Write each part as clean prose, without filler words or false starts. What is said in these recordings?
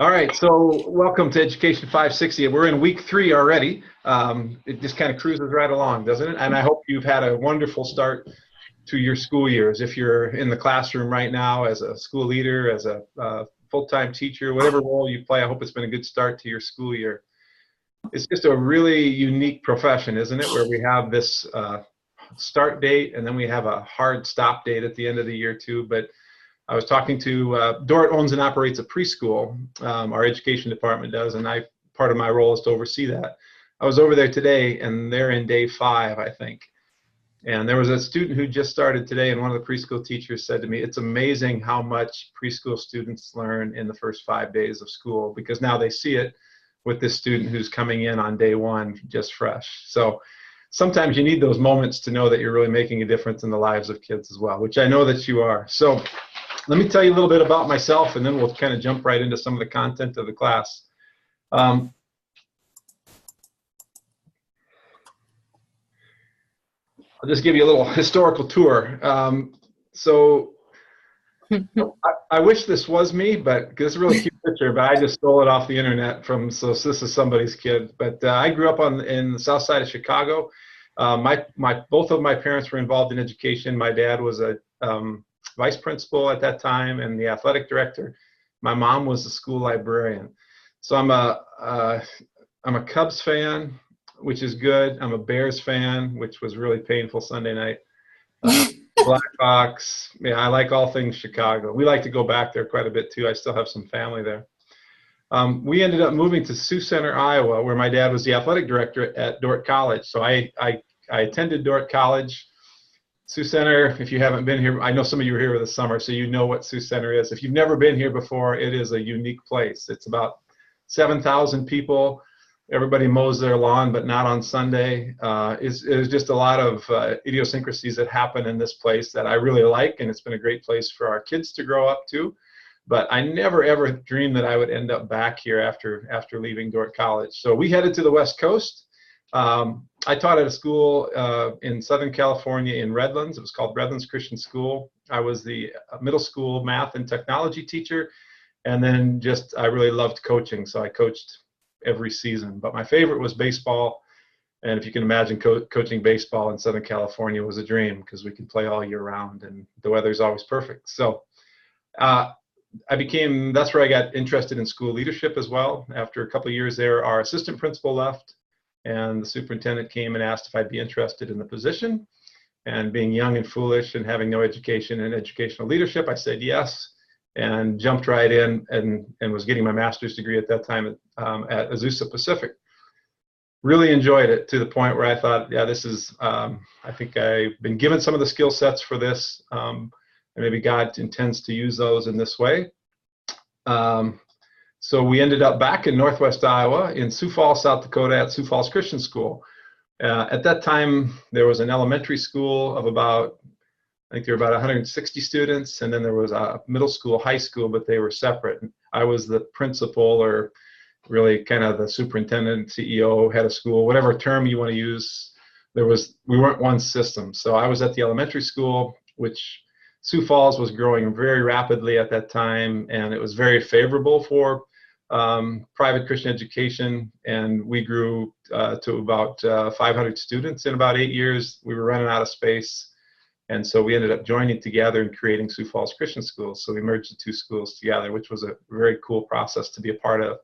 All right, so welcome to Education 560. We're in week 3 already. It just kind of cruises right along, doesn't it? And I hope you've had a wonderful start to your school years. If you're in the classroom right now as a school leader, as a full-time teacher, whatever role you play, I hope it's been a good start to your school year. It's just a really unique profession, isn't it? Where we have this start date and then we have a hard stop date at the end of the year too. But I was talking to Dorrit owns and operates a preschool. Our education department does, and part of my role is to oversee that. I was over there today, and they're in day 5, I think. And there was a student who just started today, and one of the preschool teachers said to me, "It's amazing how much preschool students learn in the first 5 days of school, because now they see it with this student who's coming in on day 1 just fresh." So sometimes you need those moments to know that you're really making a difference in the lives of kids as well, which I know that you are. So let me tell you a little bit about myself, and then we'll kind of jump right into some of the content of the class. I'll just give you a little historical tour. I wish this was me, but it's a really cute picture, but I just stole it off the internet so this is somebody's kid. But I grew up in the south side of Chicago. Both of my parents were involved in education. My dad was a vice principal at that time and the athletic director. My mom was the school librarian. So I'm a Cubs fan, which is good. I'm a Bears fan, which was really painful Sunday night. Blackhawks. Yeah, I like all things Chicago. We like to go back there quite a bit too. I still have some family there. We ended up moving to Sioux Center, Iowa, where my dad was the athletic director at Dordt College. So I attended Dordt College. Sioux Center, if you haven't been here, I know some of you were here over the summer, so you know what Sioux Center is. If you've never been here before, it is a unique place. It's about 7,000 people. Everybody mows their lawn, but not on Sunday. It's just a lot of idiosyncrasies that happen in this place that I really like, and it's been a great place for our kids to grow up to. But I never, ever dreamed that I would end up back here after leaving Dordt College. So we headed to the West Coast. I taught at a school in Southern California in Redlands. It was called Redlands Christian School. I was the middle school math and technology teacher, and then I really loved coaching, so I coached every season. But my favorite was baseball, and if you can imagine, coaching baseball in Southern California was a dream because we could play all year round, and the weather's always perfect. So that's where I got interested in school leadership as well. After a couple of years there, our assistant principal left, and the superintendent came and asked if I'd be interested in the position. And being young and foolish and having no education in educational leadership, I said yes, and jumped right in and was getting my master's degree at that time at Azusa Pacific. Really enjoyed it to the point where I thought, yeah, this is, I think I've been given some of the skill sets for this, and maybe God intends to use those in this way. So we ended up back in Northwest Iowa in Sioux Falls, South Dakota at Sioux Falls Christian School. At that time, there was an elementary school of I think there were about 160 students, and then there was a middle school, high school, but they were separate. I was the principal, or really kind of the superintendent, CEO, head of school, whatever term you want to use. We weren't one system. So I was at the elementary school, which Sioux Falls was growing very rapidly at that time, and it was very favorable for private Christian education, and we grew to about 500 students in about 8 years. We were running out of space, and so we ended up joining together and creating Sioux Falls Christian Schools. So we merged the two schools together, which was a very cool process to be a part of.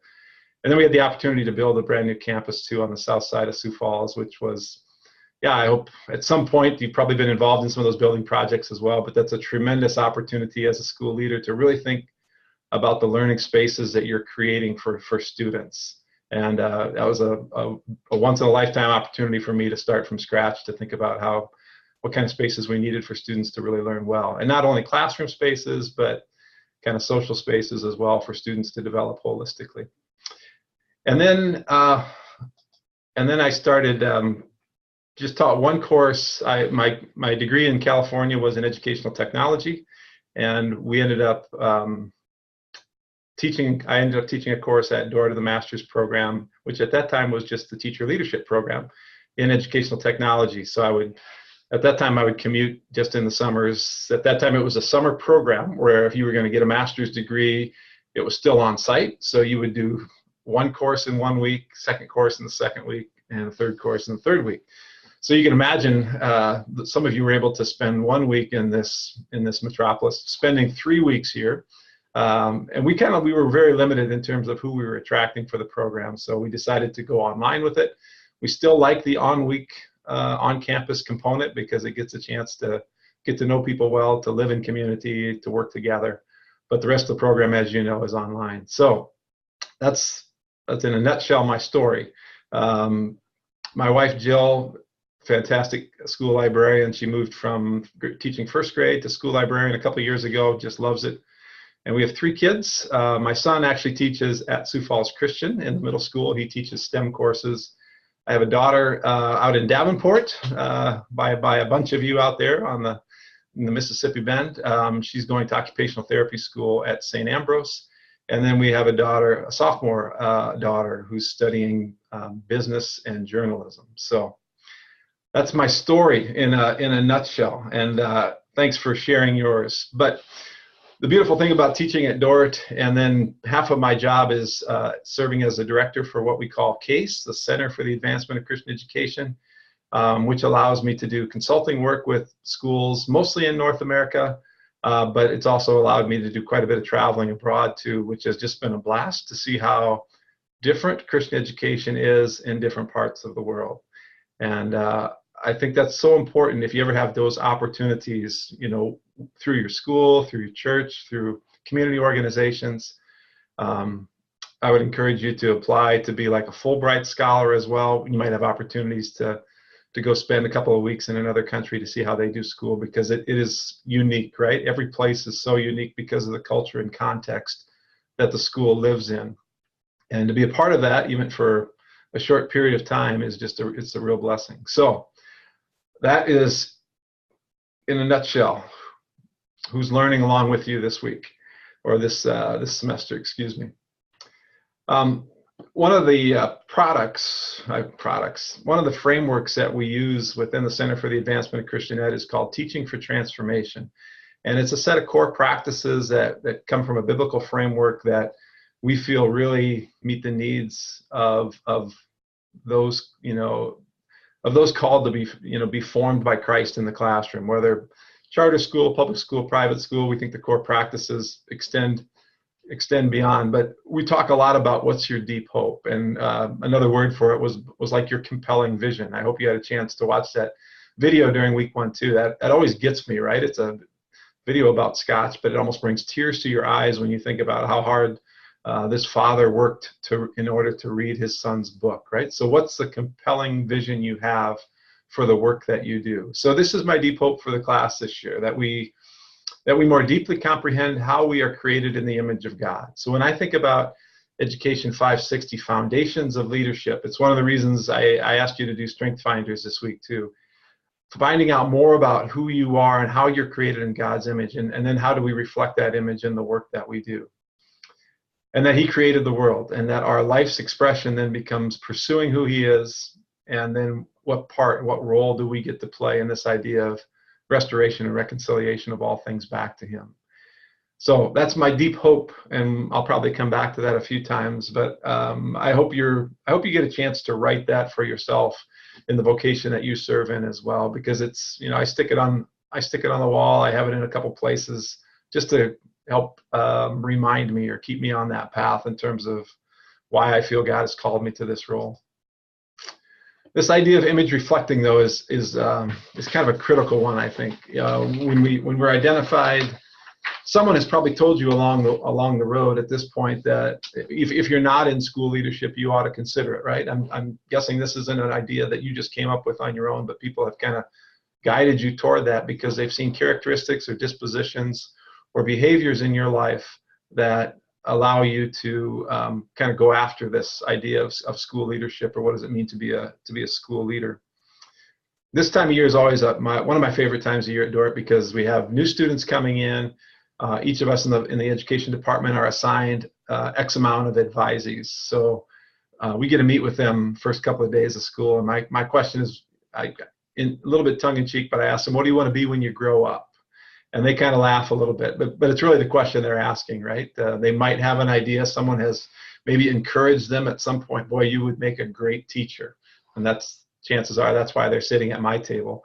And then we had the opportunity to build a brand new campus too on the south side of Sioux Falls, which was, yeah, I hope at some point you've probably been involved in some of those building projects as well, but that's a tremendous opportunity as a school leader to really think about the learning spaces that you're creating for students. And that was a once-in-a-lifetime opportunity for me to start from scratch, to think about what kind of spaces we needed for students to really learn well. And not only classroom spaces, but kind of social spaces as well for students to develop holistically. And then I started, just taught one course. My degree in California was in educational technology, and we ended up I ended up teaching a course at Dordt, the master's program, which at that time was just the teacher leadership program in educational technology. So at that time I would commute just in the summers. At that time it was a summer program where if you were going to get a master's degree it was still on site. So you would do one course in 1 week, second course in the second week, and a third course in the third week. So you can imagine that some of you were able to spend 1 week in this metropolis, spending 3 weeks here. And we were very limited in terms of who we were attracting for the program. So we decided to go online with it. We still like the on-campus component because it gets a chance to get to know people well, to live in community, to work together. But the rest of the program, as you know, is online. So that's in a nutshell my story. My wife, Jill, fantastic school librarian. She moved from teaching first grade to school librarian a couple of years ago, just loves it. And we have 3 kids. My son actually teaches at Sioux Falls Christian in the middle school. He teaches STEM courses. I have a daughter out in Davenport by a bunch of you out there in the Mississippi Bend. She's going to occupational therapy school at St. Ambrose. And then we have a sophomore daughter who's studying business and journalism. So that's my story in a nutshell. And thanks for sharing yours. But the beautiful thing about teaching at Dordt, and then half of my job is serving as a director for what we call CASE, the Center for the Advancement of Christian Education, which allows me to do consulting work with schools, mostly in North America, but it's also allowed me to do quite a bit of traveling abroad too, which has just been a blast to see how different Christian education is in different parts of the world. And I think that's so important if you ever have those opportunities, through your school, through your church, through community organizations. I would encourage you to apply to be like a Fulbright scholar as well. You might have opportunities to go spend a couple of weeks in another country to see how they do school, because it is unique, right? Every place is so unique because of the culture and context that the school lives in. And to be a part of that, even for a short period of time, is it's a real blessing. So that is, in a nutshell, who's learning along with you this week, or this semester, excuse me. One of the one of the frameworks that we use within the Center for the Advancement of Christian Ed is called Teaching for Transformation. And it's a set of core practices that come from a biblical framework that we feel really meet the needs of those, of those called to be formed by Christ in the classroom, whether charter school, public school, private school. We think the core practices extend beyond, but we talk a lot about what's your deep hope, and another word for it was like your compelling vision. I hope you had a chance to watch that video during week 1 too. That always gets me, right? It's a video about Scotch, but it almost brings tears to your eyes when you think about how hard this father worked in order to read his son's book, right? So what's the compelling vision you have for the work that you do? So this is my deep hope for the class this year, that we more deeply comprehend how we are created in the image of God. So when I think about Education 560, Foundations of Leadership, it's one of the reasons I asked you to do Strength Finders this week too. Finding out more about who you are and how you're created in God's image, and then how do we reflect that image in the work that we do. And that he created the world, and that our life's expression then becomes pursuing who he is, and then what role do we get to play in this idea of restoration and reconciliation of all things back to him. So that's my deep hope, and I'll probably come back to that a few times, but I hope you get a chance to write that for yourself in the vocation that you serve in as well, because it's, I stick it on the wall. I have it in a couple places just to help remind me or keep me on that path in terms of why I feel God has called me to this role. This idea of image reflecting, though, is kind of a critical one, I think. When we're identified, someone has probably told you along the road at this point that if you're not in school leadership, you ought to consider it, right? I'm guessing this isn't an idea that you just came up with on your own, but people have kind of guided you toward that because they've seen characteristics or dispositions or behaviors in your life that allow you to kind of go after this idea of school leadership, or what does it mean to be a school leader. This time of year is always one of my favorite times of year at Dordt, because we have new students coming in. Each of us in the education department are assigned X amount of advisees. So we get to meet with them first couple of days of school. And my question is, in a little bit tongue in cheek, but I ask them, what do you want to be when you grow up? And they kind of laugh a little bit, but it's really the question they're asking, right? They might have an idea. Someone has maybe encouraged them at some point, boy, you would make a great teacher. And that's, chances are that's why they're sitting at my table.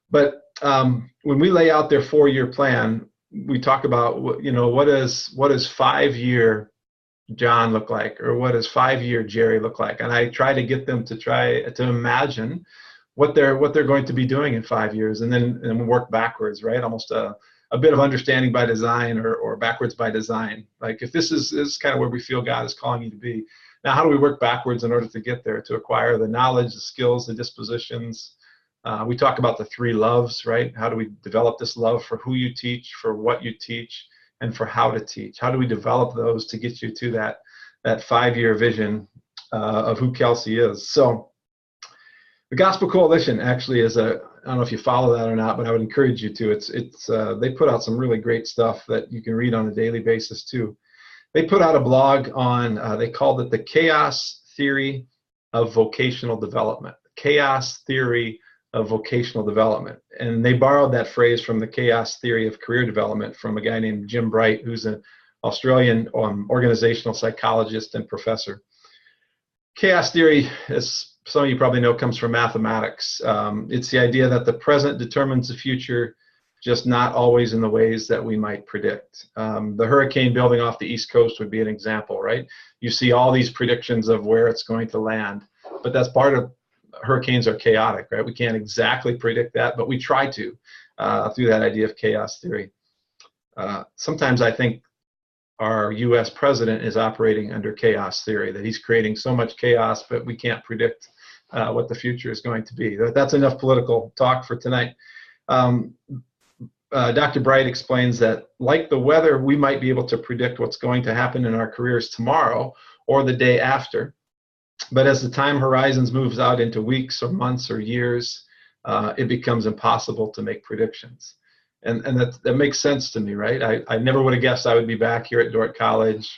But when we lay out their 4-year plan, we talk about, what does 5-year John look like, or what does 5-year Jerry look like? And I try to get them to try to imagine what they're going to be doing in 5 years, and then work backwards, right? Almost a bit of understanding by design, or backwards by design. Like, if this is kind of where we feel God is calling you to be, now how do we work backwards in order to get there, to acquire the knowledge, the skills, the dispositions? We talk about the 3 loves, right? How do we develop this love for who you teach, for what you teach, and for how to teach? How do we develop those to get you to that 5-year vision of who Kelsey is? So the Gospel Coalition actually is I don't know if you follow that or not, but I would encourage you to. They put out some really great stuff that you can read on a daily basis too. They put out a blog on, they called it the Chaos Theory of Vocational Development. Chaos Theory of Vocational Development. And they borrowed that phrase from the Chaos Theory of Career Development from a guy named Jim Bright, who's an Australian organizational psychologist and professor. Chaos theory, as some of you probably know, comes from mathematics. It's the idea that the present determines the future, just not always in the ways that we might predict. The hurricane building off the East Coast would be an example, right? You see all these predictions of where it's going to land, but that's part of, hurricanes are chaotic, right? We can't exactly predict that, but we try to through that idea of chaos theory. Sometimes I think our U.S. president is operating under chaos theory, that he's creating so much chaos, but we can't predict what the future is going to be. That's enough political talk for tonight. Dr. Bright explains that, like the weather, we might be able to predict what's going to happen in our careers tomorrow or the day after. But as the time horizons moves out into weeks or months or years, it becomes impossible to make predictions. And that makes sense to me, right? I never would have guessed I would be back here at Dordt College,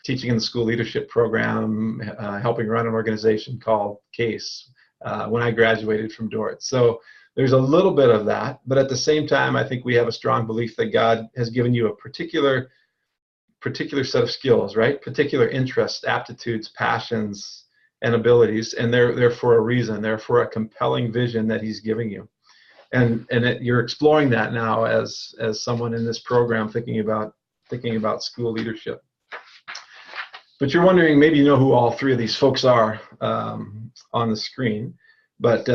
teaching in the school leadership program, helping run an organization called CASE when I graduated from Dordt. So there's a little bit of that, but at the same time, I think we have a strong belief that God has given you a particular set of skills, right? Particular interests, aptitudes, passions, and abilities, and they're for a reason. They're for a compelling vision that He's giving you. And you're exploring that now as someone in this program thinking about school leadership. But you're wondering, maybe you know who all 3 of these folks are on the screen. But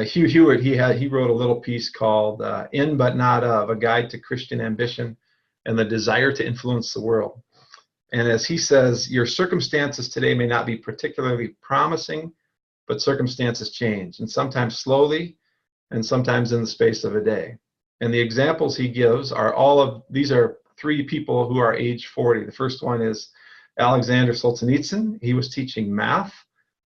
Hugh Hewitt, he wrote a little piece called "In But Not Of: A Guide to Christian Ambition and the Desire to Influence the World." And as he says, your circumstances today may not be particularly promising, but circumstances change, and sometimes slowly, and sometimes in the space of a day. And the examples he gives are these are 3 people who are age 40. The first one is Alexander Solzhenitsyn. He was teaching math,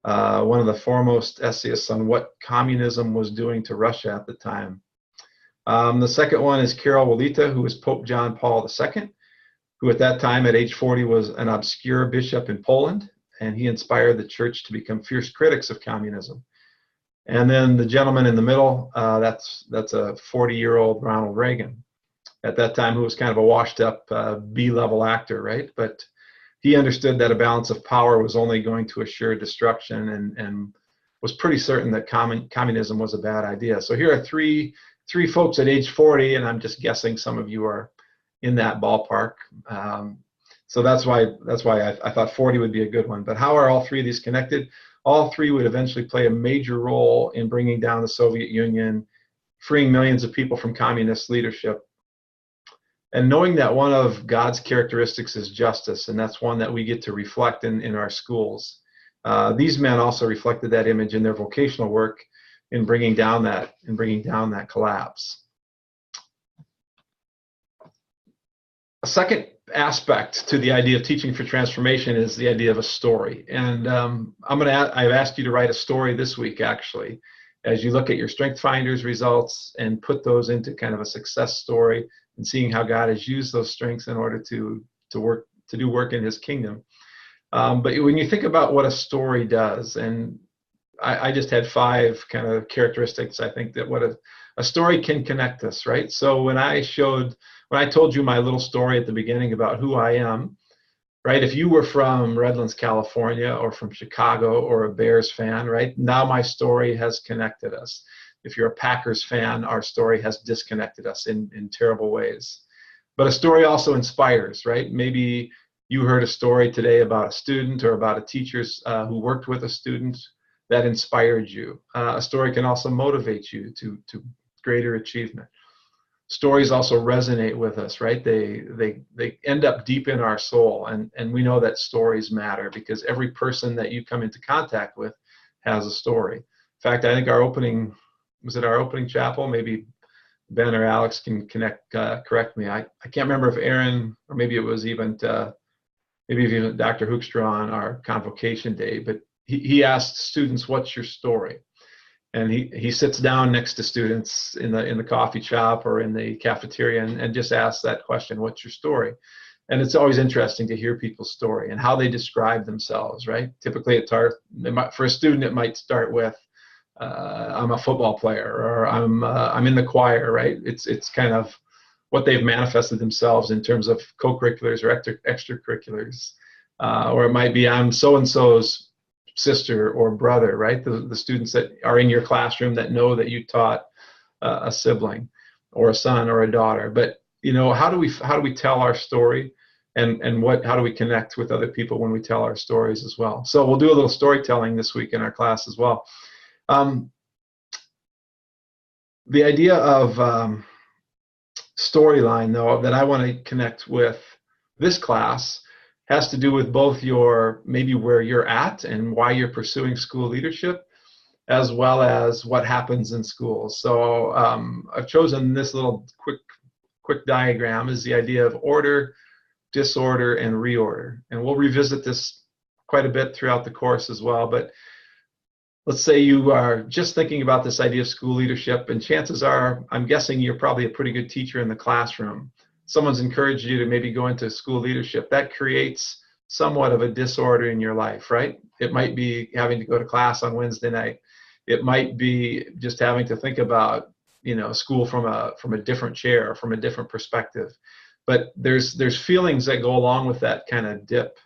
one of the foremost essayists on what communism was doing to Russia at the time. The second one is Karol Wojtyła, who was Pope John Paul II, who at that time, at age 40, was an obscure bishop in Poland, and he inspired the church to become fierce critics of communism. And then the gentleman in the middle, that's a 40-year-old Ronald Reagan, at that time, who was kind of a washed-up B-level actor, right? But he understood that a balance of power was only going to assure destruction, and was pretty certain that communism was a bad idea. So here are three folks at age 40, and I'm just guessing some of you are in that ballpark. So that's why I thought 40 would be a good one. But how are all 3 of these connected? All 3 would eventually play a major role in bringing down the Soviet Union, freeing millions of people from communist leadership, and knowing that one of God's characteristics is justice, and that's one that we get to reflect in our schools. These men also reflected that image in their vocational work in bringing down that collapse. A second aspect to the idea of teaching for transformation is the idea of a story. And I've asked you to write a story this week, actually, as you look at your Strength Finders results and put those into kind of a success story and seeing how God has used those strengths in order to do work in His kingdom. But when you think about what a story does, and I just had 5 kind of characteristics, I think, that what a story can connect us, right? So when I told you my little story at the beginning about who I am, right? If you were from Redlands, California, or from Chicago, or a Bears fan, right? Now my story has connected us. If you're a Packers fan, our story has disconnected us in terrible ways. But a story also inspires, right? Maybe you heard a story today about a student or about a teacher who worked with a student that inspired you. A story can also motivate you to greater achievement. Stories also resonate with us, right? They end up deep in our soul, and we know that stories matter because every person that you come into contact with has a story. In fact, I think our opening chapel? Maybe Ben or Alex can correct me. I can't remember if Aaron, or maybe it was even Dr. Hoekstra on our convocation day, but he asked students, "What's your story?" And he sits down next to students in the coffee shop or in the cafeteria and just asks that question, "What's your story?" And it's always interesting to hear people's story and how they describe themselves, right? Typically, for a student, it might start with, "I'm a football player," or "I'm in the choir," right? It's kind of what they've manifested themselves in terms of co-curriculars or extracurriculars, or it might be, "I'm so-and-so's sister or brother," right? The students that are in your classroom that know that you taught a sibling or a son or a daughter. But how do we tell our story, and how do we connect with other people when we tell our stories as well? So we'll do a little storytelling this week in our class as well. The idea of storyline, though, that I want to connect with this class has to do with both maybe where you're at and why you're pursuing school leadership, as well as what happens in schools. So I've chosen this little quick diagram as the idea of order, disorder, and reorder. And we'll revisit this quite a bit throughout the course as well. But let's say you are just thinking about this idea of school leadership, and chances are, I'm guessing you're probably a pretty good teacher in the classroom. Someone's encouraged you to maybe go into school leadership. That creates somewhat of a disorder in your life, right? It might be having to go to class on Wednesday night. It might be just having to think about, school from a different chair, from a different perspective. But there's feelings that go along with that kind of dip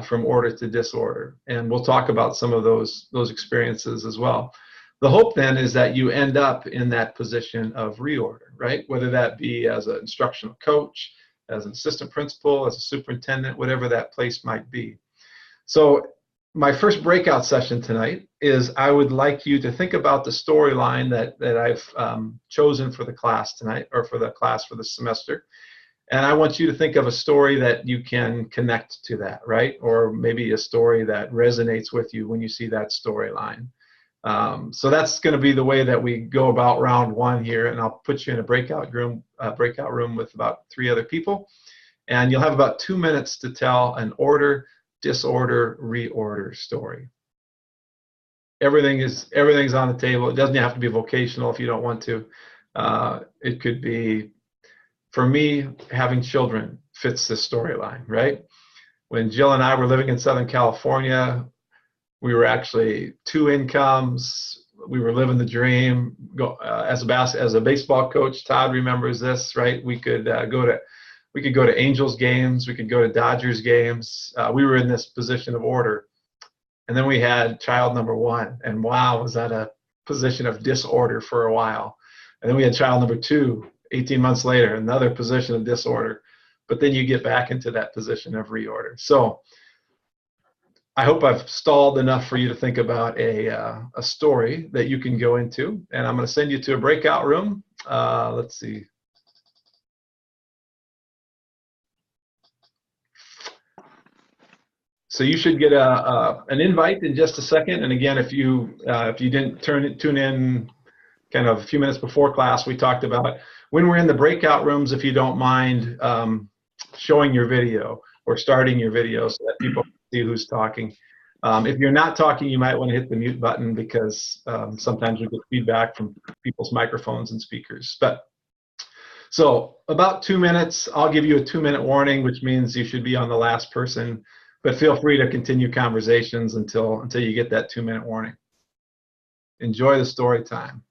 from order to disorder, and we'll talk about some of those experiences as well. The hope then is that you end up in that position of reorder, right? Whether that be as an instructional coach, as an assistant principal, as a superintendent, whatever that place might be. So my first breakout session tonight is I would like you to think about the storyline that I've chosen for the class tonight, or for the class for the semester. And I want you to think of a story that you can connect to that, right? Or maybe a story that resonates with you when you see that storyline. So that's going to be the way that we go about round one here, and I'll put you in a breakout room with about 3 other people, and you'll have about 2 minutes to tell an order, disorder, reorder story. Everything's on the table. It doesn't have to be vocational if you don't want to. It could be, for me, having children fits this storyline, right? When Jill and I were living in Southern California, we were actually 2 incomes. We were living the dream. As a baseball coach, Todd remembers this, right? We could go to Angels games. We could go to Dodgers games. We were in this position of order, and then we had child number 1, and wow, was that a position of disorder for a while. And then we had child number 2, 18 months later, another position of disorder. But then you get back into that position of reorder. So I hope I've stalled enough for you to think about a story that you can go into, and I'm going to send you to a breakout room. Let's see. So you should get an invite in just a second. And again, if you didn't tune in kind of a few minutes before class, we talked about when we're in the breakout rooms, if you don't mind showing your video or starting your video so that people see who's talking. If you're not talking, you might want to hit the mute button, because sometimes we get feedback from people's microphones and speakers. So about 2 minutes, I'll give you a 2-minute warning, which means you should be on the last person, but feel free to continue conversations until you get that 2-minute warning. Enjoy the story time.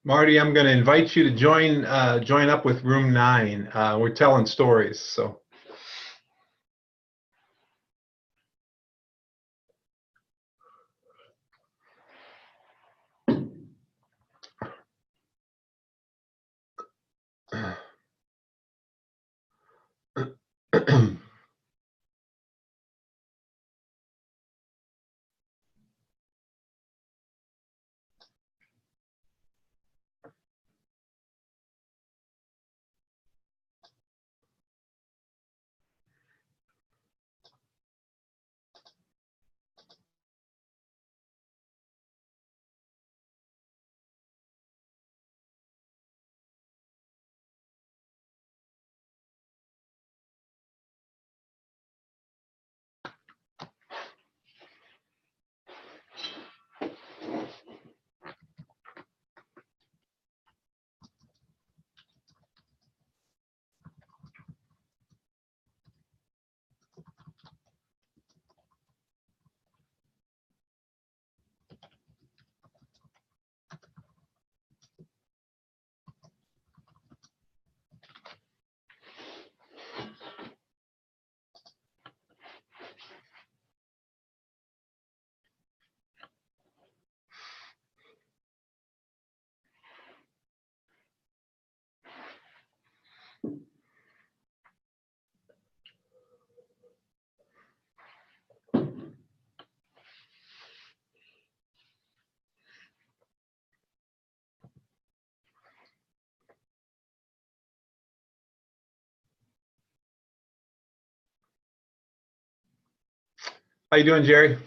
Marty, I'm going to invite you to join up with room 9. We're telling stories, so. How you doing, Jerry?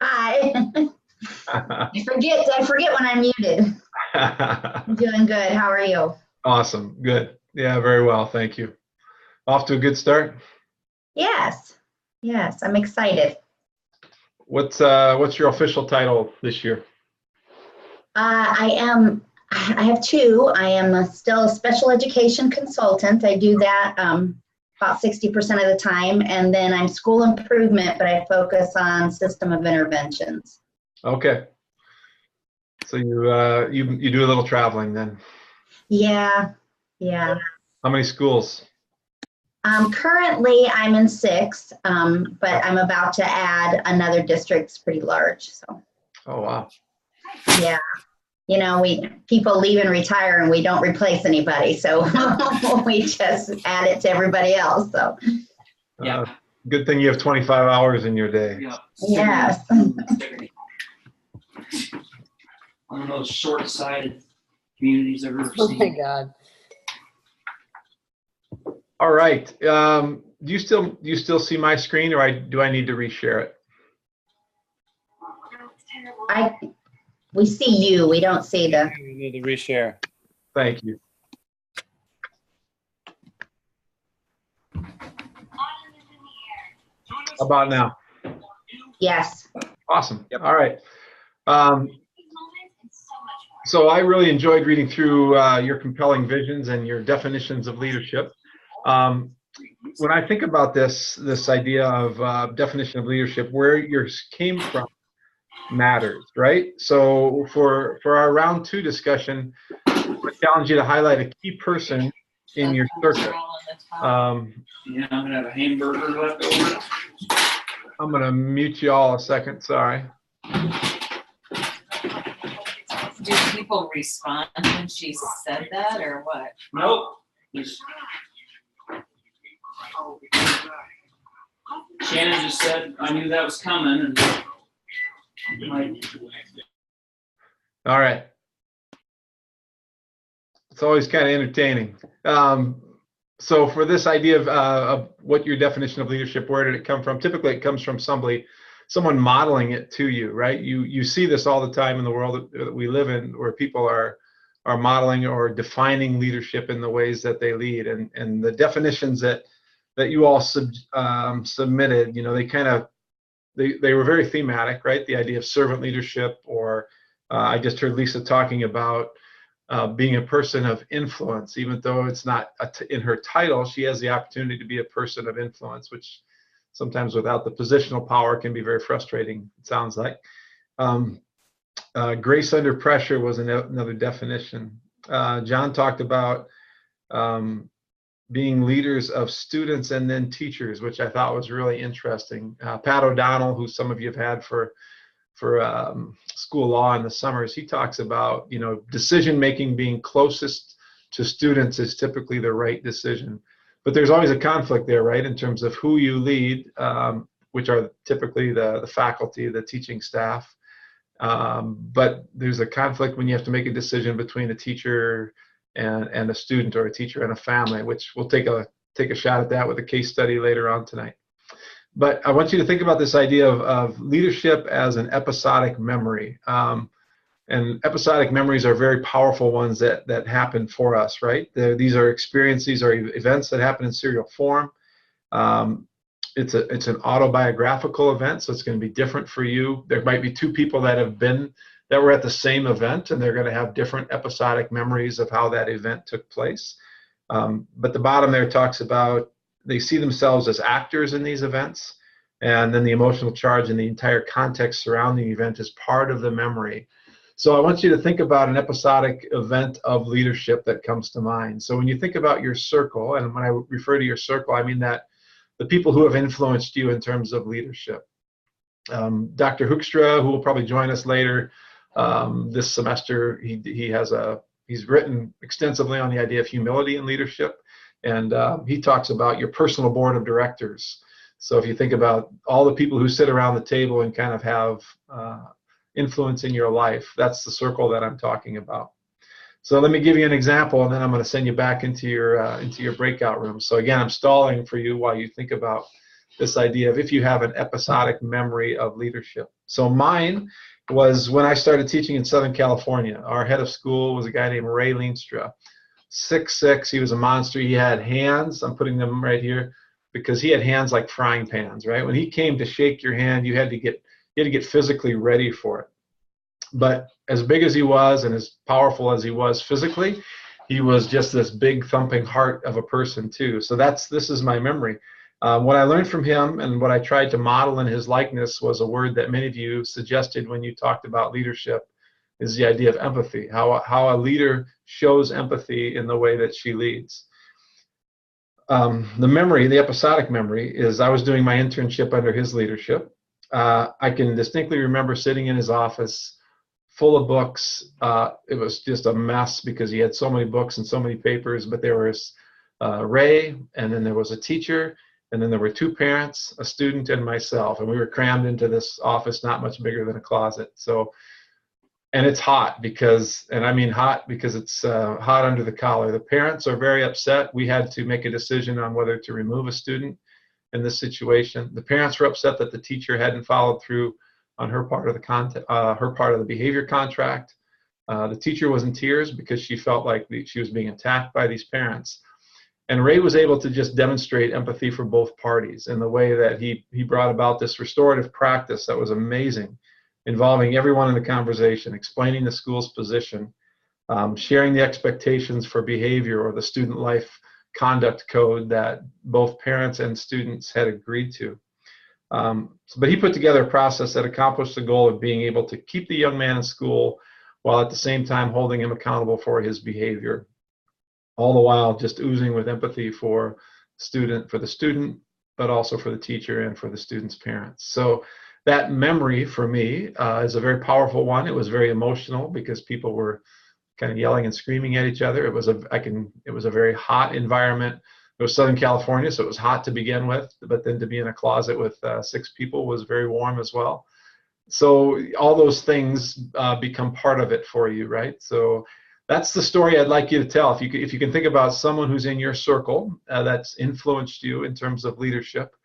Hi. I forget when I'm muted. I'm doing good. How are you? Awesome. Good. Yeah, very well. Thank you. Off to a good start? Yes. Yes, I'm excited. What's your official title this year? I have two. I am still a special education consultant. I do that about 60% of the time. And then I'm school improvement, but I focus on system of interventions. Okay. So you do a little traveling then? Yeah. Yeah. How many schools? Currently, I'm in 6, but I'm about to add another district. It's pretty large. So. Oh, wow. Yeah. You know, people leave and retire and we don't replace anybody. So we just add it to everybody else. So. Yeah. Good thing you have 25 hours in your day. Yeah. Yes. One of those short-sighted communities I've ever Oh seen. my God. All right. Do you still see my screen, or do I need to reshare it? We see you. We don't see the. We need to reshare. Thank you. How about now? Yes. Awesome. All right. So I really enjoyed reading through your compelling visions and your definitions of leadership. When I think about this idea of definition of leadership, where yours came from matters, right? So for our round 2 discussion, I challenge you to highlight a key person in your circle. Yeah, I'm gonna have a hamburger left over. I'm gonna mute you all a second. Sorry. Do people respond when she said that, or what? Nope. Shannon just said, I knew that was coming, and All right. It's always kind of entertaining. So for this idea of what your definition of leadership, where did it come from? Typically, it comes from someone modeling it to you, right? You see this all the time in the world that we live in, where people are modeling or defining leadership in the ways that they lead, and the definitions that you all submitted, you know, they were very thematic, right? The idea of servant leadership, or I just heard Lisa talking about being a person of influence. Even though it's not in her title, she has the opportunity to be a person of influence, which sometimes without the positional power can be very frustrating, it sounds like. Grace under pressure was another definition. John talked about being leaders of students and then teachers, which I thought was really interesting. Pat O'Donnell, who some of you have had for school law in the summers, he talks about, decision making being closest to students is typically the right decision. But there's always a conflict there, right, in terms of who you lead, which are typically the faculty, the teaching staff. But there's a conflict when you have to make a decision between a teacher and a student, or a teacher and a family, which we'll take a shot at that with a case study later on tonight. But I want you to think about this idea of leadership as an episodic memory. And episodic memories are very powerful ones that happen for us, right? These are experiences, these are events that happen in serial form. It's an autobiographical event, so it's going to be different for you. There might be two people that were at the same event, and they're going to have different episodic memories of how that event took place. But the bottom there talks about they see themselves as actors in these events, and then the emotional charge and the entire context surrounding the event is part of the memory. So I want you to think about an episodic event of leadership that comes to mind. So when you think about your circle, and when I refer to your circle, I mean that the people who have influenced you in terms of leadership. Dr. Hoekstra, who will probably join us later this semester, he's written extensively on the idea of humility in leadership, and he talks about your personal board of directors. So if you think about all the people who sit around the table and kind of have influence in your life, that's the circle that I'm talking about. So let me give you an example, and then I'm going to send you back into your breakout room. So again, I'm stalling for you while you think about this idea of if you have an episodic memory of leadership. So mine was when I started teaching in Southern California. Our head of school was a guy named Ray Leenstra. 6'6", he was a monster. He had hands, I'm putting them right here, because he had hands like frying pans, right? When he came to shake your hand, you had to get physically ready for it. But as big as he was and as powerful as he was physically, he was just this big thumping heart of a person too. So this is my memory. What I learned from him and what I tried to model in his likeness was a word that many of you suggested when you talked about leadership, is the idea of empathy, how a leader shows empathy in the way that she leads. The episodic memory, is I was doing my internship under his leadership. I can distinctly remember sitting in his office full of books. It was just a mess because he had so many books and so many papers, but there was Ray, and then there was a teacher, and then there were two parents, a student, and myself, and we were crammed into this office not much bigger than a closet. So, and it's hot because, and I mean hot because it's hot under the collar. The parents are very upset. We had to make a decision on whether to remove a student in this situation. The parents were upset that the teacher hadn't followed through on her part of the behavior contract. The teacher was in tears because she felt like she was being attacked by these parents. And Ray was able to just demonstrate empathy for both parties in the way that he brought about this restorative practice that was amazing, involving everyone in the conversation, explaining the school's position, sharing the expectations for behavior or the student life conduct code that both parents and students had agreed to. But he put together a process that accomplished the goal of being able to keep the young man in school while at the same time holding him accountable for his behavior, all the while just oozing with empathy for the student, but also for the teacher and for the student's parents. So that memory for me is a very powerful one. It was very emotional because people were kind of yelling and screaming at each other. It was a very hot environment. It was Southern California, so it was hot to begin with, but then to be in a closet with 6 people was very warm as well. So all those things become part of it for you, right? So that's the story I'd like you to tell. If you can think about someone who's in your circle that's influenced you in terms of leadership,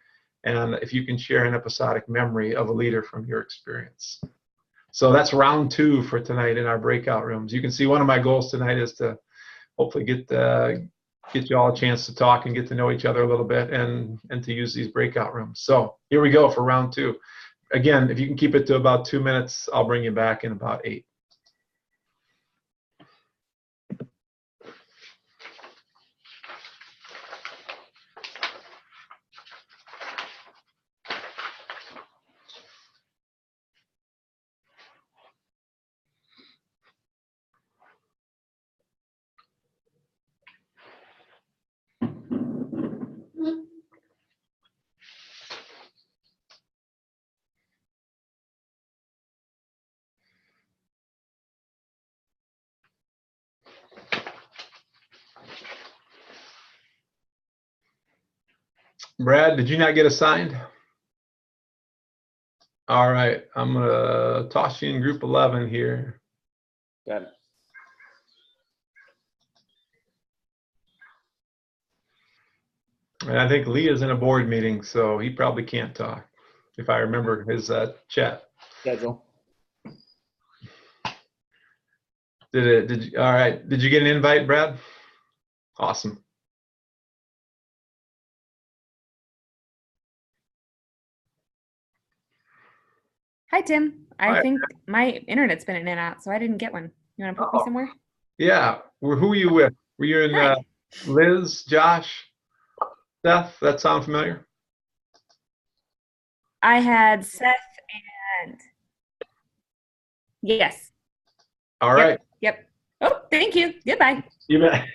and if you can share an episodic memory of a leader from your experience. So that's round 2 for tonight in our breakout rooms. You can see one of my goals tonight is to hopefully get you all a chance to talk and get to know each other a little bit, and to use these breakout rooms. So here we go for round 2. Again, if you can keep it to about 2 minutes, I'll bring you back in about 8. Brad, did you not get assigned? All right, I'm gonna toss you in group 11 here. Got it. And I think Lee is in a board meeting, so he probably can't talk, if I remember his chat. Schedule. All right, did you get an invite, Brad? Awesome. Hi, Tim. Hi. I think my internet's been in and out, so I didn't get one. You want to put me Oh. somewhere? Yeah, who are you with? Were you in Hi. Liz, Josh, Seth? That sound familiar? I had Seth and yes. All Yep. right. Yep. Oh, thank you. Goodbye. You bet.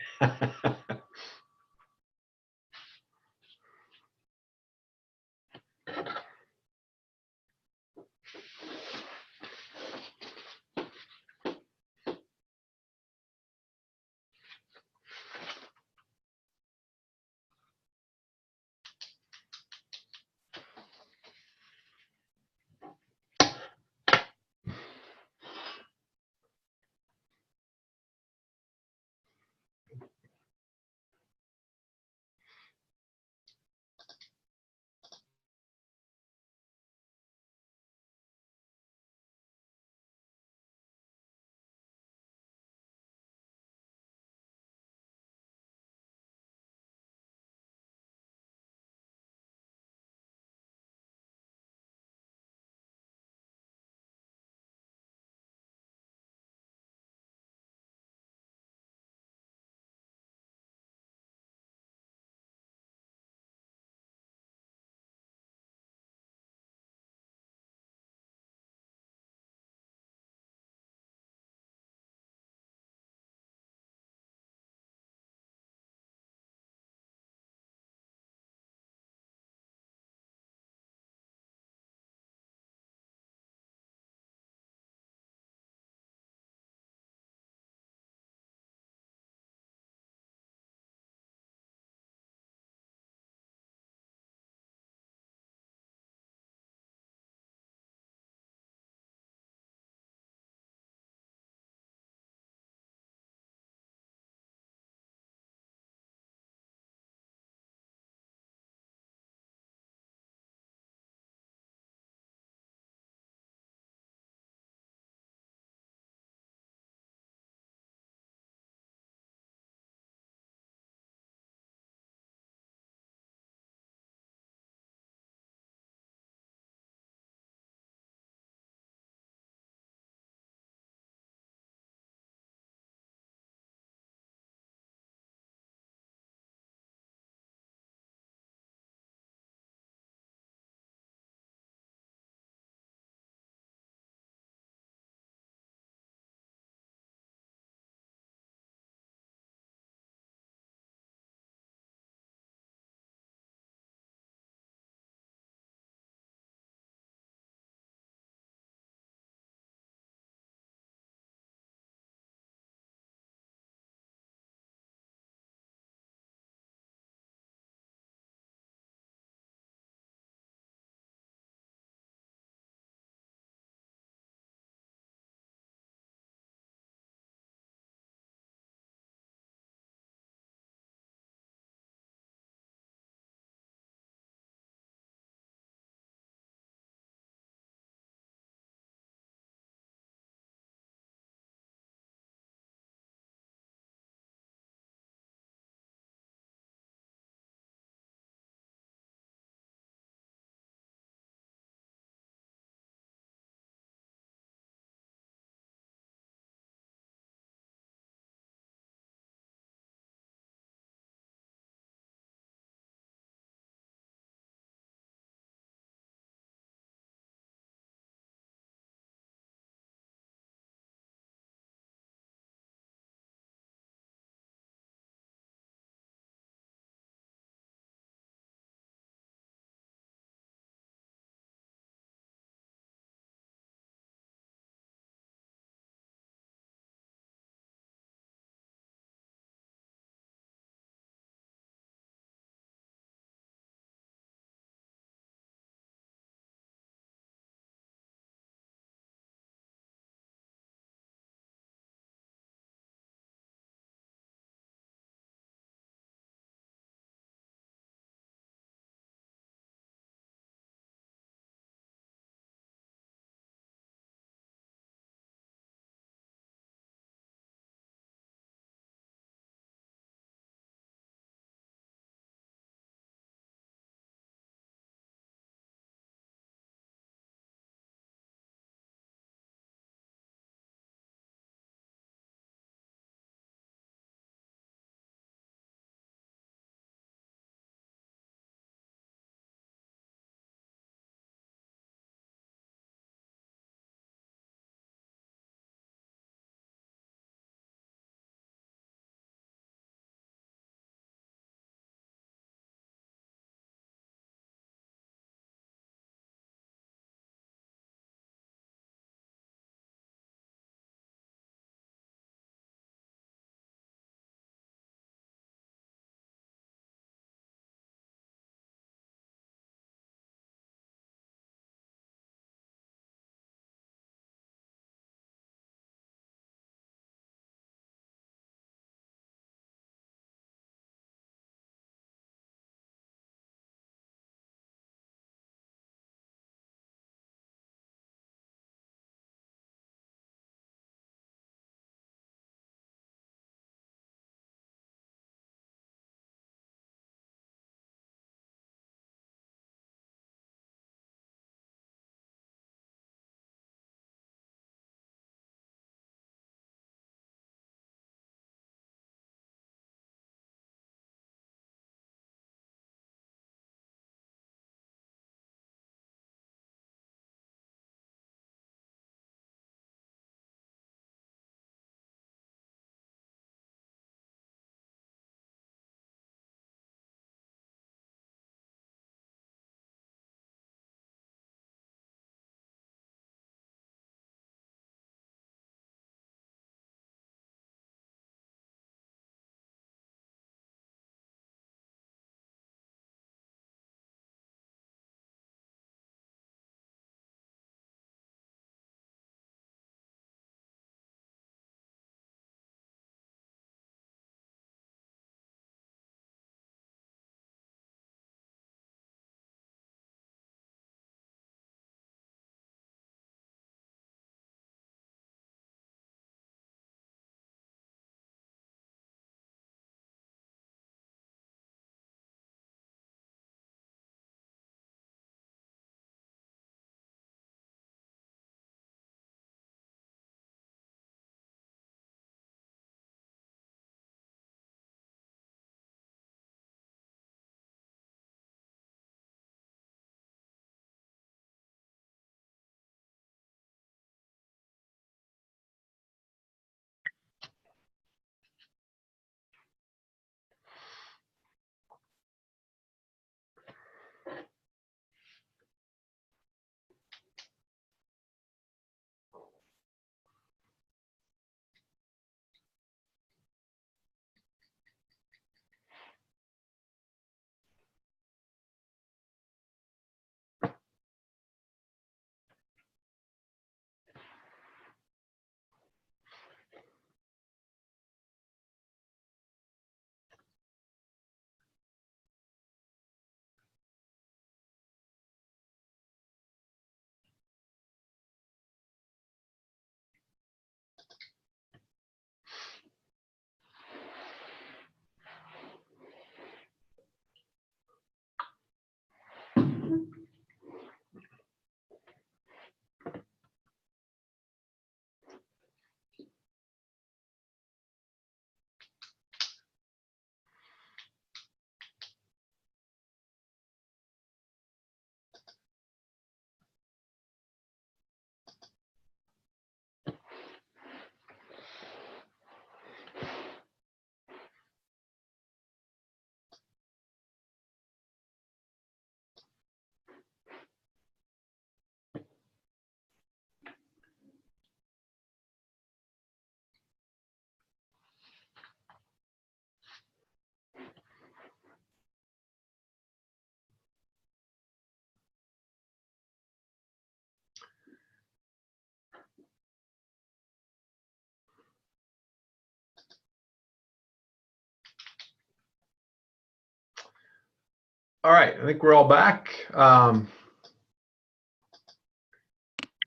All right, I think we're all back.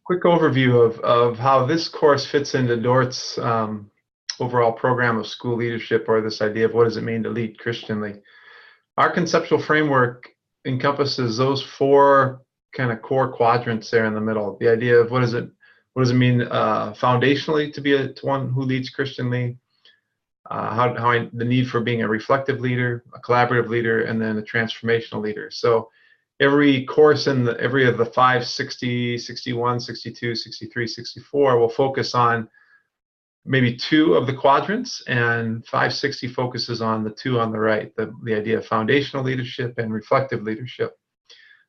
Quick overview of how this course fits into Dort's overall program of school leadership, or this idea of what does it mean to lead Christianly. Our conceptual framework encompasses those four kind of core quadrants there in the middle. The idea of what does it mean foundationally to be one who leads Christianly, the need for being a reflective leader, a collaborative leader, and then a transformational leader. So every course in every of the 5, 60, 61, 62, 63, 64 will focus on maybe two of the quadrants, and 560 focuses on the two on the right, the idea of foundational leadership and reflective leadership.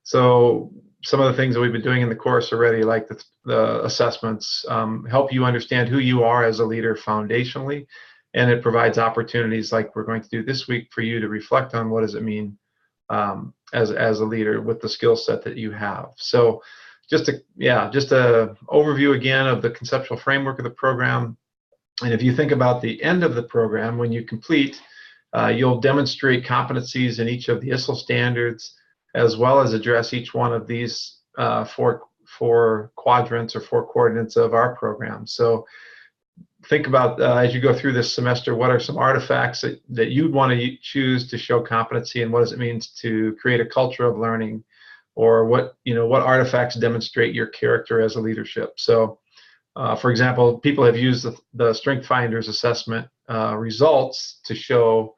So some of the things that we've been doing in the course already, like the assessments, help you understand who you are as a leader foundationally, and it provides opportunities like we're going to do this week for you to reflect on what does it mean as a leader with the skill set that you have. So just a overview again of the conceptual framework of the program. And if you think about the end of the program, when you complete, you'll demonstrate competencies in each of the ISIL standards, as well as address each one of these four quadrants or four coordinates of our program. So think about, as you go through this semester, what are some artifacts that you'd want to choose to show competency, and what does it mean to create a culture of learning, or what artifacts demonstrate your character as a leadership. So for example, people have used the Strength Finders assessment results to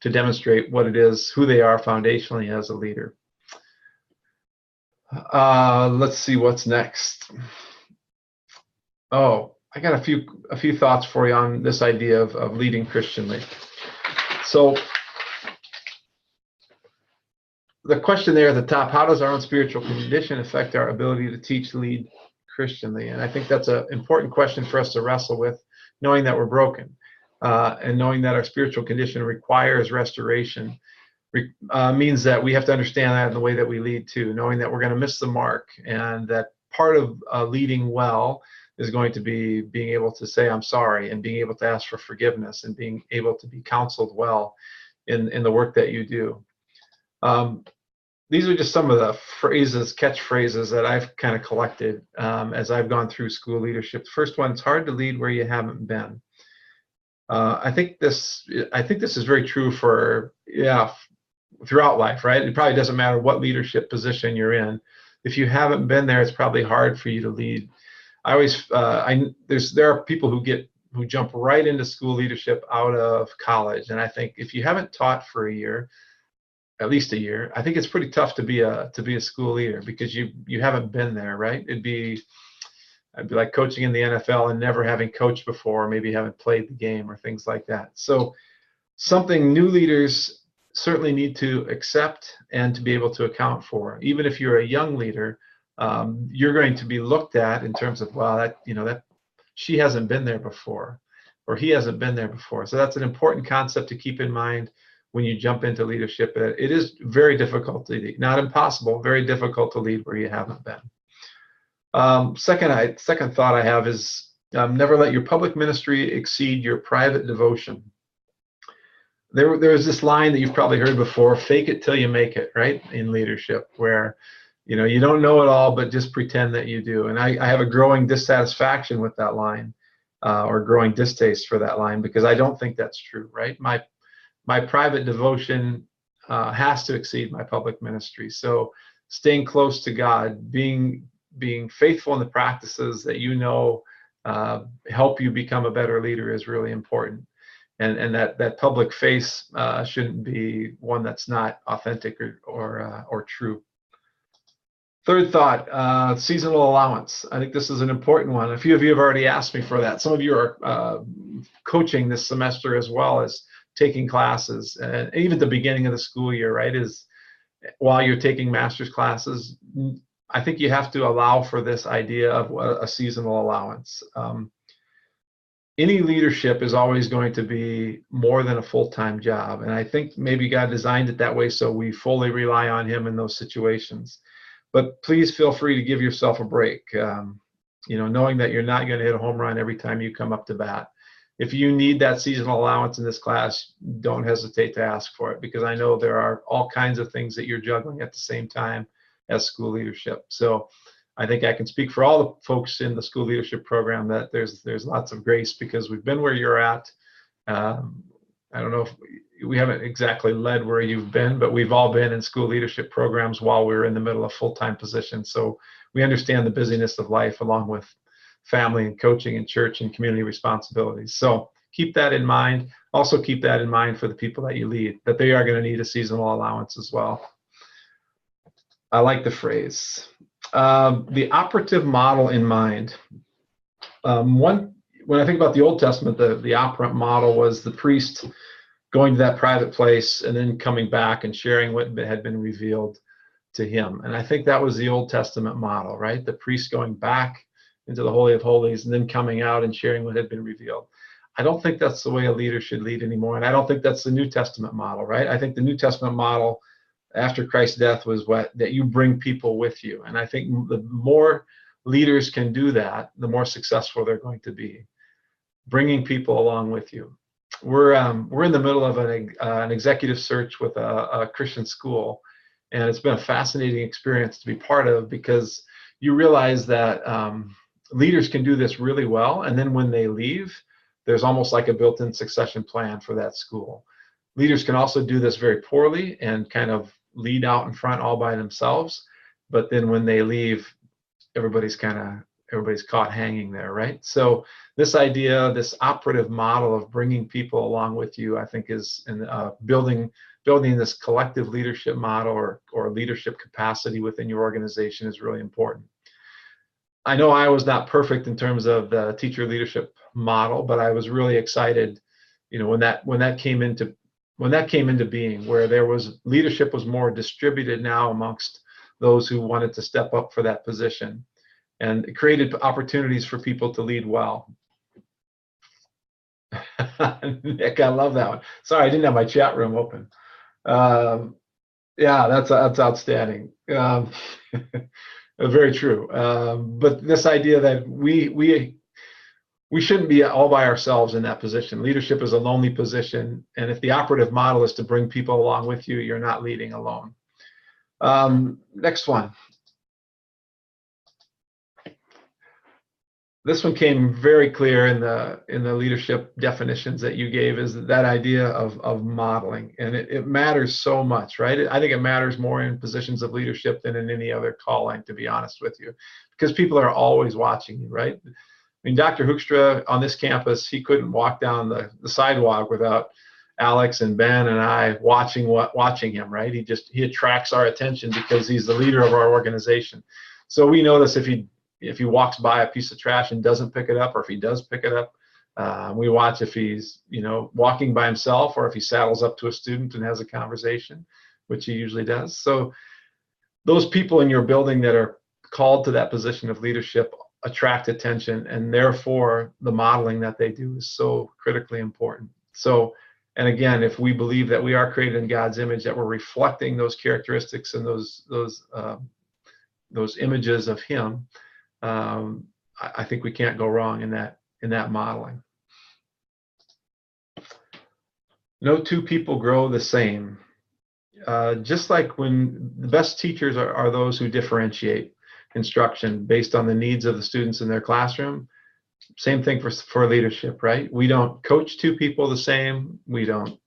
demonstrate what it is, who they are foundationally as a leader. Let's see what's next. Oh, I got a few thoughts for you on this idea of leading Christianly. So the question there at the top, how does our own spiritual condition affect our ability to teach, lead Christianly? And I think that's an important question for us to wrestle with, knowing that we're broken and knowing that our spiritual condition requires restoration. Means that we have to understand that in the way that we lead too, knowing that we're going to miss the mark, and that part of leading well is going to be being able to say I'm sorry, and being able to ask for forgiveness, and being able to be counseled well in the work that you do. These are just some of the catchphrases that I've kind of collected as I've gone through school leadership. The first one, it's hard to lead where you haven't been. I think this is very true for throughout life, right? It probably doesn't matter what leadership position you're in. If you haven't been there, it's probably hard for you to lead. I always there are people who jump right into school leadership out of college, and I think if you haven't taught for a year, at least a year, I think it's pretty tough to be a school leader, because you haven't been there, right? I'd be like coaching in the NFL and never having coached before, maybe haven't played the game or things like that. So something new leaders certainly need to accept and to be able to account for. Even if you're a young leader, you're going to be looked at in terms of, well, that she hasn't been there before, or he hasn't been there before. So that's an important concept to keep in mind when you jump into leadership. It is very difficult to lead, not impossible, very difficult to lead where you haven't been. Second thought I have is never let your public ministry exceed your private devotion. There's this line that you've probably heard before, fake it till you make it, right? In leadership, where you don't know it all, but just pretend that you do. And I have a growing dissatisfaction with that line, or growing distaste for that line, because I don't think that's true, right? My private devotion has to exceed my public ministry. So staying close to God, being faithful in the practices that help you become a better leader is really important. And that public face shouldn't be one that's not authentic or true. Third thought, seasonal allowance. I think this is an important one. A few of you have already asked me for that. Some of you are coaching this semester as well as taking classes, and even at the beginning of the school year, right, is while you're taking master's classes, I think you have to allow for this idea of a seasonal allowance. Any leadership is always going to be more than a full-time job, and I think maybe God designed it that way so we fully rely on Him in those situations. But please feel free to give yourself a break, knowing that you're not going to hit a home run every time you come up to bat. if you need that seasonal allowance in this class, don't hesitate to ask for it, because I know there are all kinds of things that you're juggling at the same time as school leadership. So I think I can speak for all the folks in the school leadership program that there's lots of grace, because we've been where you're at. I don't know if we haven't exactly led where you've been, but we've all been in school leadership programs while we're in the middle of full-time positions. So we understand the busyness of life, along with family and coaching and church and community responsibilities. So keep that in mind. Also keep that in mind for the people that you lead, that they are going to need a seasonal allowance as well. I like the phrase. The operative model in mind. When I think about the Old Testament, the operant model was the priest going to that private place and then coming back and sharing what had been revealed to him. And I think that was the Old Testament model, right? The priest going back into the Holy of Holies and then coming out and sharing what had been revealed. I don't think that's the way a leader should lead anymore. And I don't think that's the New Testament model, right? I think the New Testament model after Christ's death was that you bring people with you. And I think the more leaders can do that, the more successful they're going to be, bringing people along with you. We're in the middle of an executive search with a Christian school, and it's been a fascinating experience to be part of, because you realize that leaders can do this really well, and then when they leave, there's almost like a built-in succession plan for that school. Leaders can also do this very poorly and kind of lead out in front all by themselves, but then when they leave, everybody's caught hanging there, right? So this idea, this operative model of bringing people along with you, I think is building this collective leadership model or leadership capacity within your organization is really important. I know I was not perfect in terms of the teacher leadership model, but I was really excited, when that came into being, where leadership was more distributed now amongst those who wanted to step up for that position, and it created opportunities for people to lead well. Nick, I love that one. Sorry, I didn't have my chat room open. Yeah, that's outstanding. Very true. But this idea that we shouldn't be all by ourselves in that position. Leadership is a lonely position, and if the operative model is to bring people along with you, you're not leading alone. Next one. This one came very clear in the leadership definitions that you gave, is that idea of modeling, and it matters so much, right? I think it matters more in positions of leadership than in any other calling, to be honest with you, because people are always watching you, right? I mean, Dr. Hoekstra on this campus, he couldn't walk down the sidewalk without Alex and Ben and I watching him, right? He attracts our attention because he's the leader of our organization. So we notice if he walks by a piece of trash and doesn't pick it up, or if he does pick it up. We watch if he's walking by himself, or if he saddles up to a student and has a conversation, which he usually does. So those people in your building that are called to that position of leadership attract attention, and therefore the modeling that they do is so critically important. So, and again, if we believe that we are created in God's image, that we're reflecting those characteristics and those images of Him, I think we can't go wrong in that modeling. No two people grow the same. Just like when the best teachers are those who differentiate instruction based on the needs of the students in their classroom. Same thing for leadership, right? We don't coach two people the same. We don't,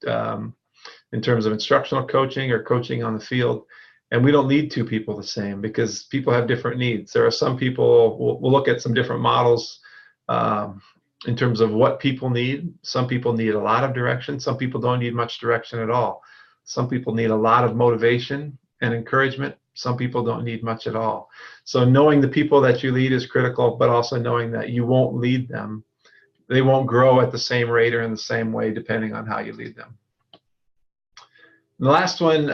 in terms of instructional coaching or coaching on the field. And we don't lead two people the same, because people have different needs. There are some people, we'll look at some different models in terms of what people need. Some people need a lot of direction. Some people don't need much direction at all. Some people need a lot of motivation and encouragement. Some people don't need much at all. So knowing the people that you lead is critical, but also knowing that you won't lead them. They won't grow at the same rate or in the same way depending on how you lead them. And the last one,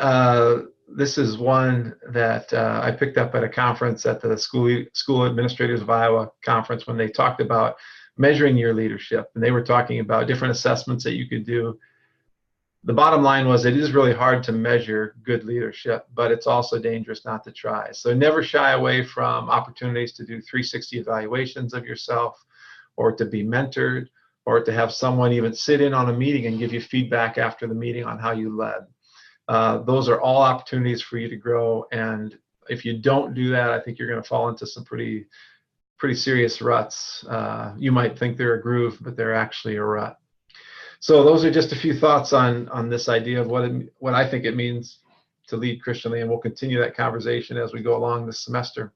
this is one that I picked up at a conference at the School Administrators of Iowa conference, when they talked about measuring your leadership, and they were talking about different assessments that you could do. The bottom line was, it is really hard to measure good leadership, but it's also dangerous not to try. So never shy away from opportunities to do 360 evaluations of yourself, or to be mentored, or to have someone even sit in on a meeting and give you feedback after the meeting on how you led. Those are all opportunities for you to grow. And if you don't do that, I think you're going to fall into some pretty serious ruts. You might think they're a groove, but they're actually a rut. So those are just a few thoughts on this idea of what I think it means to lead Christianly, and we'll continue that conversation as we go along this semester.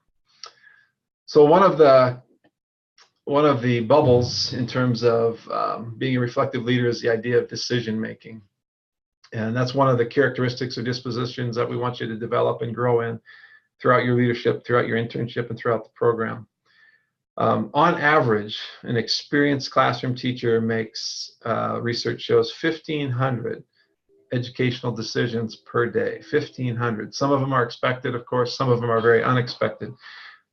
So one of the bubbles in terms of being a reflective leader is the idea of decision making. And that's one of the characteristics or dispositions that we want you to develop and grow in throughout your leadership, throughout your internship, and throughout the program. On average, an experienced classroom teacher makes, research shows, 1,500 educational decisions per day. 1,500. Some of them are expected, of course. Some of them are very unexpected.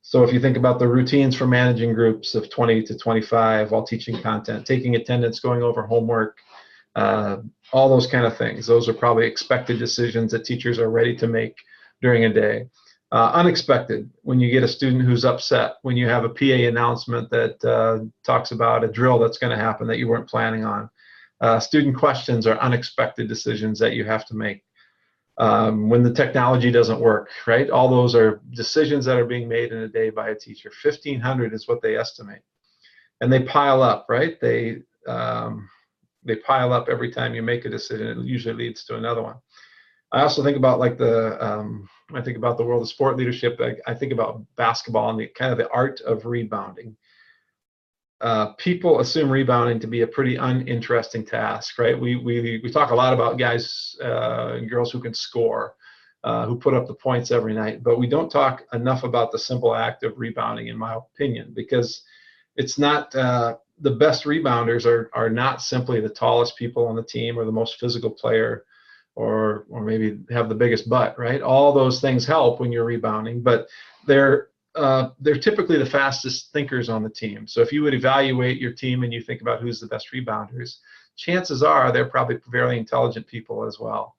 So if you think about the routines for managing groups of 20 to 25 while teaching content, taking attendance, going over homework, all those kind of things, those are probably expected decisions that teachers are ready to make during a day. Unexpected, when you get a student who's upset, when you have a PA announcement that talks about a drill that's going to happen that you weren't planning on. Student questions are unexpected decisions that you have to make. When the technology doesn't work, right? All those are decisions that are being made in a day by a teacher. 1,500 is what they estimate. And they pile up, right? They pile up every time you make a decision. It usually leads to another one. I also think about like when I think about the world of sport leadership, I think about basketball and the kind of the art of rebounding. People assume rebounding to be a pretty uninteresting task, right? We talk a lot about guys and girls who can score, who put up the points every night, but we don't talk enough about the simple act of rebounding, in my opinion, because it's not the best rebounders are not simply the tallest people on the team or the most physical player, or maybe have the biggest butt, right? All those things help when you're rebounding, but they're typically the fastest thinkers on the team. So if you would evaluate your team and you think about who's the best rebounders, chances are they're probably fairly intelligent people as well.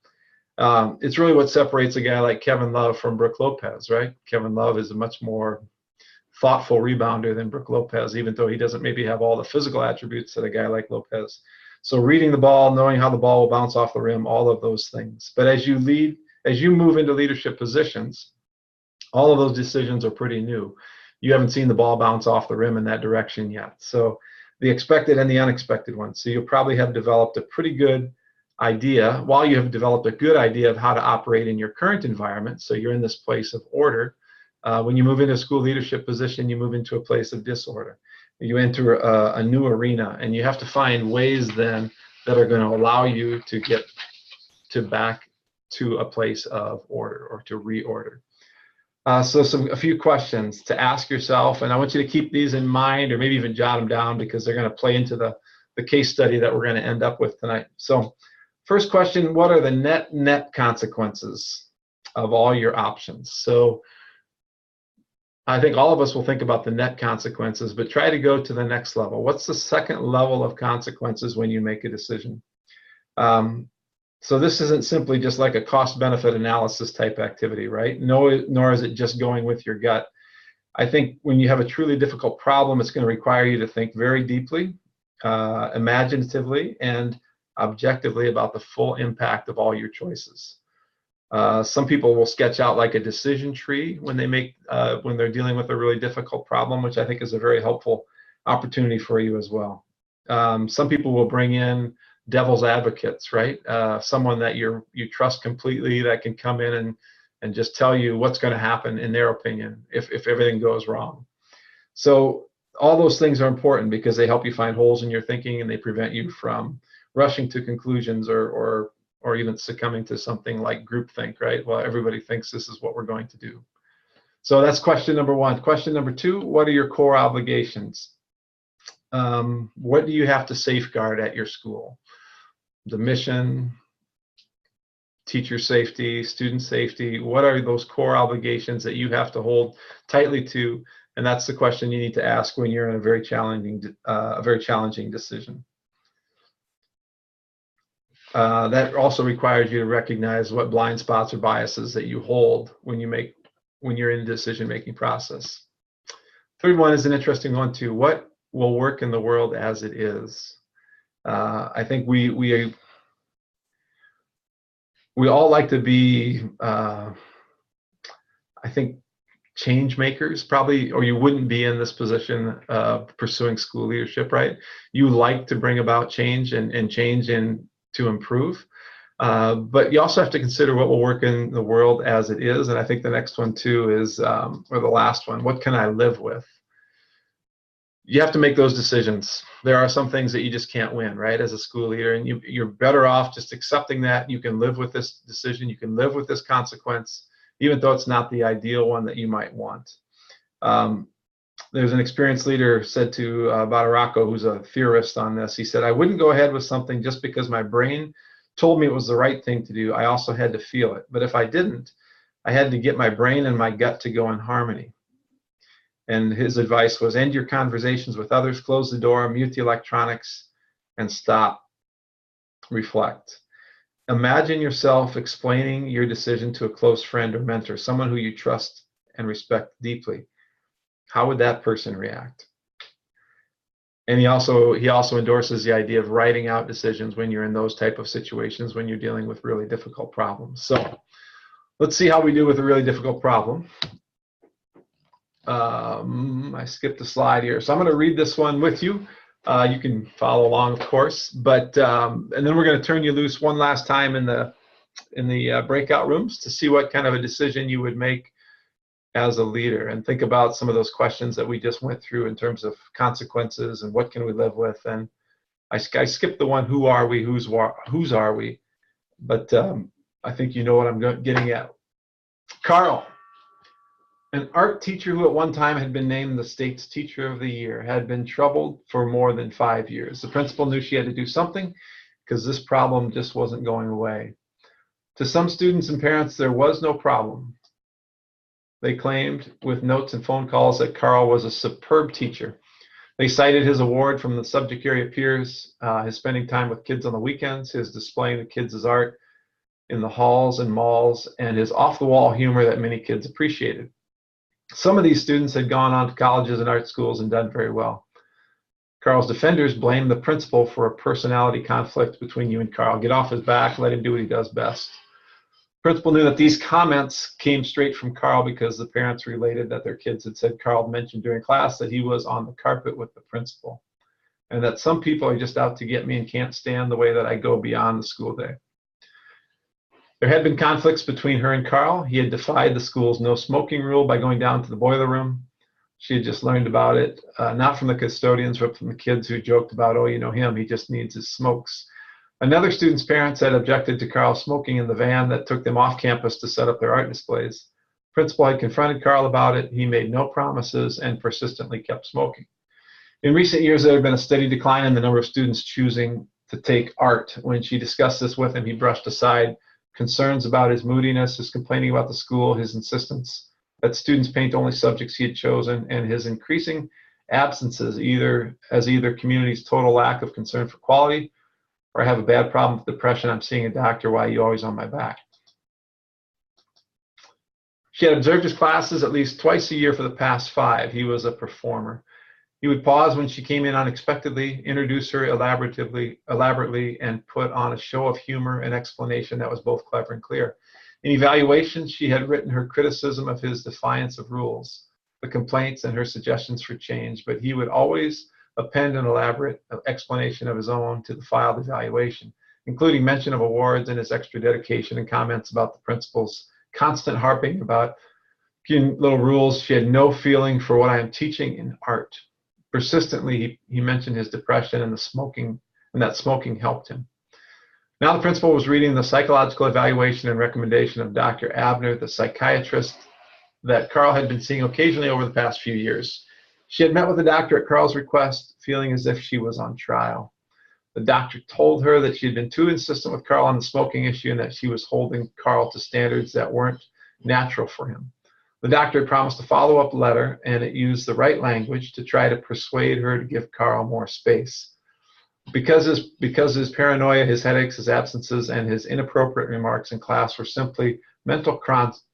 It's really what separates a guy like Kevin Love from Brooke Lopez, right? Kevin Love is a much more thoughtful rebounder than Brooke Lopez, even though he doesn't maybe have all the physical attributes that a guy like Lopez. So reading the ball, knowing how the ball will bounce off the rim, all of those things. But as you move into leadership positions, all of those decisions are pretty new. You haven't seen the ball bounce off the rim in that direction yet. So the expected and the unexpected ones. So you'll probably have developed a pretty good idea, while you have developed a good idea of how to operate in your current environment. So you're in this place of order. When you move into a school leadership position, you move into a place of disorder. You enter a new arena, and you have to find ways then that are going to allow you to get back to a place of order or to reorder. So a few questions to ask yourself, and I want you to keep these in mind, or maybe even jot them down, because they're going to play into the case study that we're going to end up with tonight. So first question, what are the net consequences of all your options? So I think all of us will think about the net consequences, but try to go to the next level. What's the second level of consequences when you make a decision? So this isn't simply just like a cost-benefit analysis type activity, right? Nor is it just going with your gut. I think when you have a truly difficult problem, it's going to require you to think very deeply, imaginatively, and objectively about the full impact of all your choices. Some people will sketch out like a decision tree when they're dealing with a really difficult problem, which I think is a very helpful opportunity for you as well. Some people will bring in devil's advocates, right? Someone that you trust completely, that can come in and just tell you what's going to happen in their opinion if everything goes wrong. So all those things are important because they help you find holes in your thinking, and they prevent you from rushing to conclusions or even succumbing to something like groupthink, right? Well, everybody thinks this is what we're going to do. So that's question number one. Question number two, what are your core obligations? What do you have to safeguard at your school? The mission, teacher safety, student safety. What are those core obligations that you have to hold tightly to? And that's the question you need to ask when you're in a very challenging decision. That also requires you to recognize what blind spots or biases that you hold when you're in a decision-making process. Third one is an interesting one too. What will work in the world as it is? I think we all like to be, I think, change makers probably, or you wouldn't be in this position pursuing school leadership, right? You like to bring about change and change to improve. But you also have to consider what will work in the world as it is. And I think the next one too is, or the last one, what can I live with? You have to make those decisions. There are some things that you just can't win, right, as a school leader, and you're better off just accepting that you can live with this decision, you can live with this consequence, even though it's not the ideal one that you might want. There's an experienced leader said to Badaracco, who's a theorist on this, he said, I wouldn't go ahead with something just because my brain told me it was the right thing to do. I also had to feel it. But if I didn't, I had to get my brain and my gut to go in harmony. And his advice was end your conversations with others, close the door, mute the electronics, and stop. Reflect. Imagine yourself explaining your decision to a close friend or mentor, someone who you trust and respect deeply. How would that person react? And he also endorses the idea of writing out decisions when you're in those type of situations, when you're dealing with really difficult problems. So let's see how we do with a really difficult problem. I skipped a slide here, so I'm going to read this one with you. You can follow along, of course, but and then we're going to turn you loose one last time in the breakout rooms to see what kind of a decision you would make as a leader, and think about some of those questions that we just went through in terms of consequences and what can we live with. And I skipped the one, who are we, whose are we, but I think you know what I'm getting at. Carl, an art teacher who at one time had been named the state's teacher of the year, had been troubled for more than 5 years. The principal knew she had to do something because this problem just wasn't going away. To some students and parents, there was no problem. They claimed with notes and phone calls that Carl was a superb teacher. They cited his award from the subject area peers, his spending time with kids on the weekends, his displaying the kids' art in the halls and malls, and his off-the-wall humor that many kids appreciated. Some of these students had gone on to colleges and art schools and done very well. Carl's defenders blamed the principal for a personality conflict between you and Carl. Get off his back, let him do what he does best. The principal knew that these comments came straight from Carl because the parents related that their kids had said Carl mentioned during class that he was on the carpet with the principal, and that some people are just out to get me and can't stand the way that I go beyond the school day. There had been conflicts between her and Carl. He had defied the school's no smoking rule by going down to the boiler room. She had just learned about it, not from the custodians, but from the kids who joked about, oh, you know him, he just needs his smokes. Another student's parents had objected to Carl smoking in the van that took them off campus to set up their art displays. Principal had confronted Carl about it. He made no promises and persistently kept smoking. In recent years, there had been a steady decline in the number of students choosing to take art. When she discussed this with him, he brushed aside concerns about his moodiness, his complaining about the school, his insistence that students paint only subjects he had chosen, and his increasing absences, either community's total lack of concern for quality, or I have a bad problem with depression, I'm seeing a doctor, why are you always on my back? She had observed his classes at least twice a year for the past 5. He was a performer. He would pause when she came in unexpectedly, introduce her elaborately, and put on a show of humor and explanation that was both clever and clear. In evaluation, she had written her criticism of his defiance of rules, the complaints, and her suggestions for change, but he would always append an elaborate explanation of his own to the filed evaluation, including mention of awards and his extra dedication and comments about the principal's constant harping about little rules. She had no feeling for what I am teaching in art. Persistently, he mentioned his depression and the smoking, and that smoking helped him. Now the principal was reading the psychological evaluation and recommendation of Dr. Abner, the psychiatrist that Carl had been seeing occasionally over the past few years. She had met with the doctor at Carl's request, feeling as if she was on trial. The doctor told her that she had been too insistent with Carl on the smoking issue and that she was holding Carl to standards that weren't natural for him. The doctor had promised a follow-up letter, and it used the right language to try to persuade her to give Carl more space. Because his paranoia, his headaches, his absences, and his inappropriate remarks in class were simply mental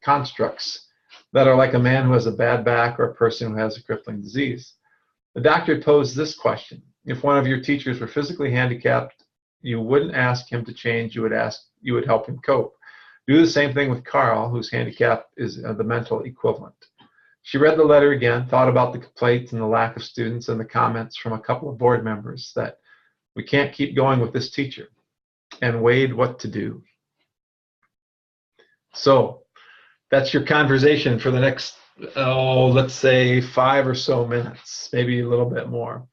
constructs that are like a man who has a bad back or a person who has a crippling disease. The doctor posed this question: if one of your teachers were physically handicapped, you wouldn't ask him to change, you would help him cope. Do the same thing with Carl, whose handicap is the mental equivalent. She read the letter again, thought about the complaints and the lack of students and the comments from a couple of board members that we can't keep going with this teacher, and weighed what to do. So that's your conversation for the next, let's say 5 or so minutes, maybe a little bit more.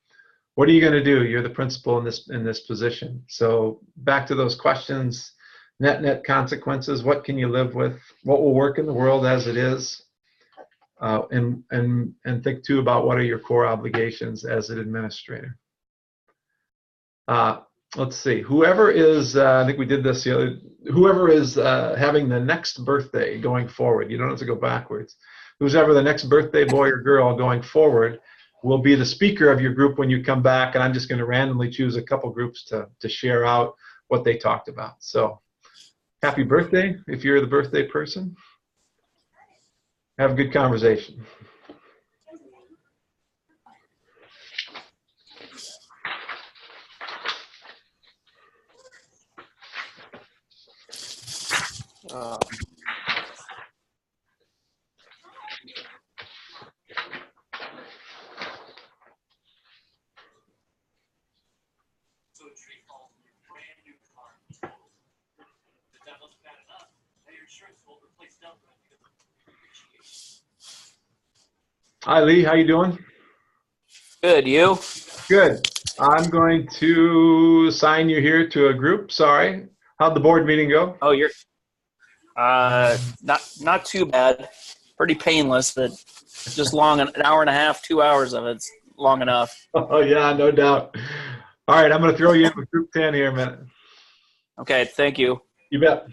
What are you going to do? You're the principal in this position. So back to those questions, net consequences. What can you live with? What will work in the world as it is? And think too about what are your core obligations as an administrator. Let's see. Whoever is, I think we did this the other. Whoever is having the next birthday going forward. You don't have to go backwards. Who's ever the next birthday boy or girl going forward will be the speaker of your group when you come back, and I'm just going to randomly choose a couple groups to share out what they talked about. So happy birthday if you're the birthday person. Have a good conversation. Hi, Lee. How you doing? Good, you? Good. I'm going to assign you here to a group. Sorry. How'd the board meeting go? Oh, you're not too bad. Pretty painless, but just long, an hour and a half, 2 hours of it's long enough. Oh, yeah, no doubt. All right, I'm going to throw you in with group 10 here a minute. Okay, thank you. You bet.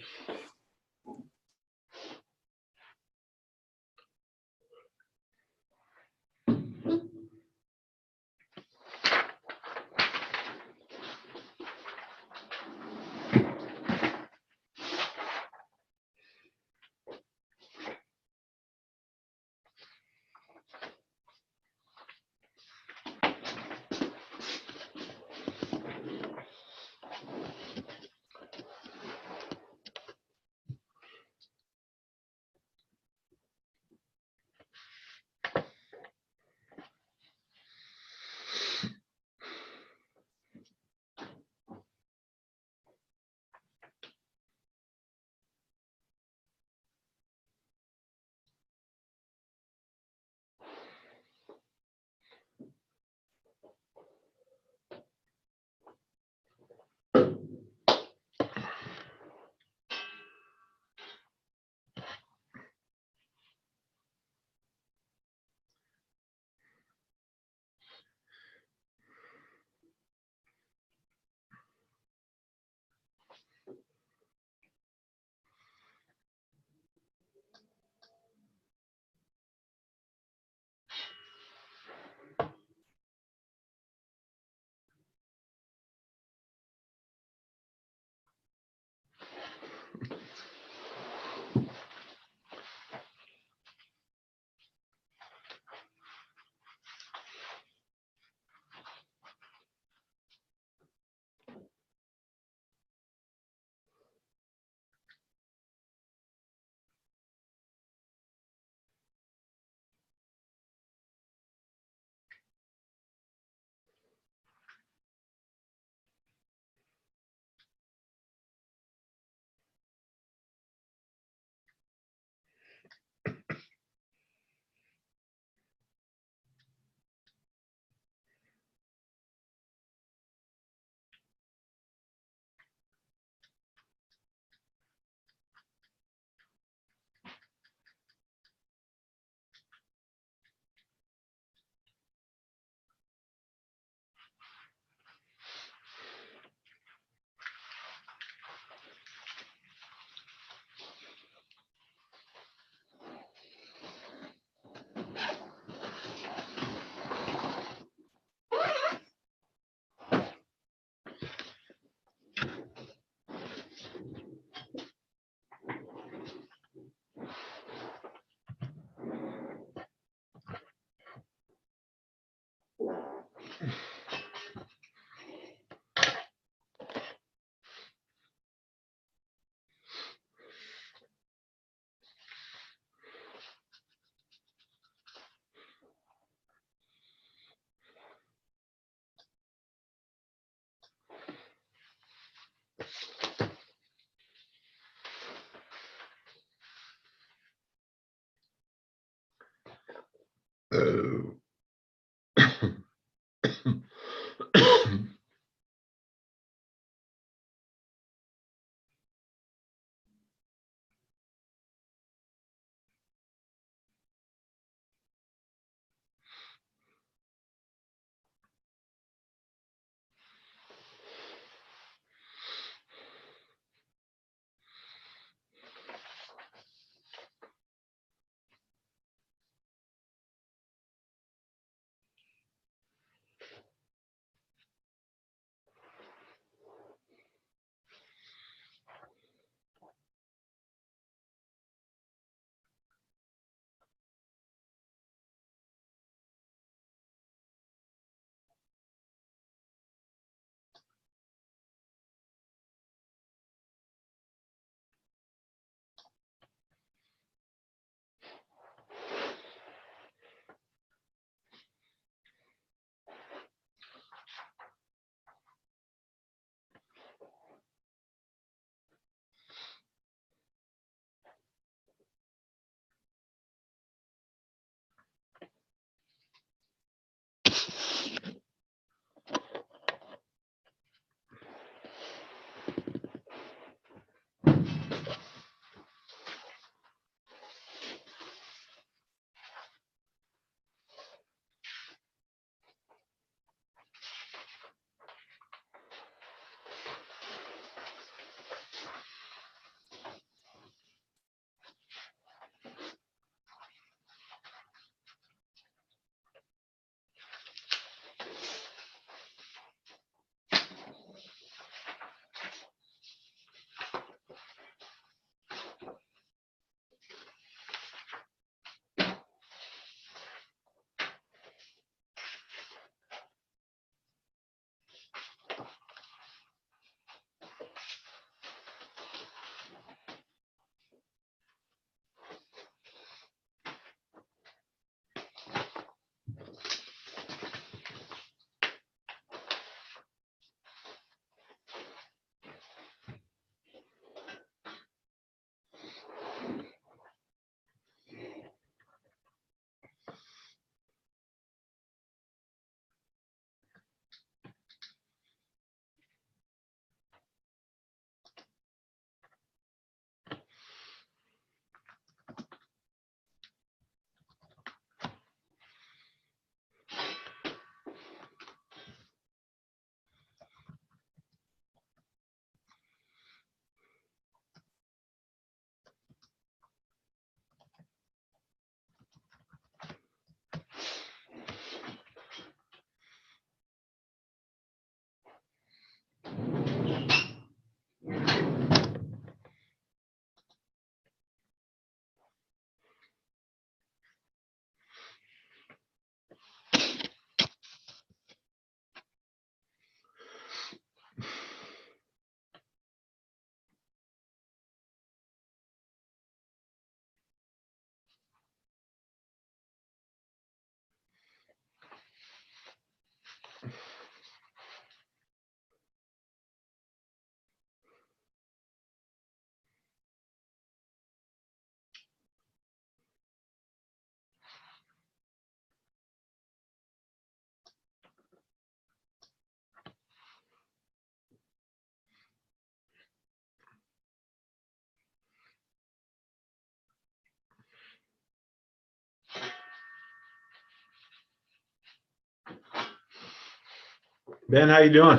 Ben, how you doing?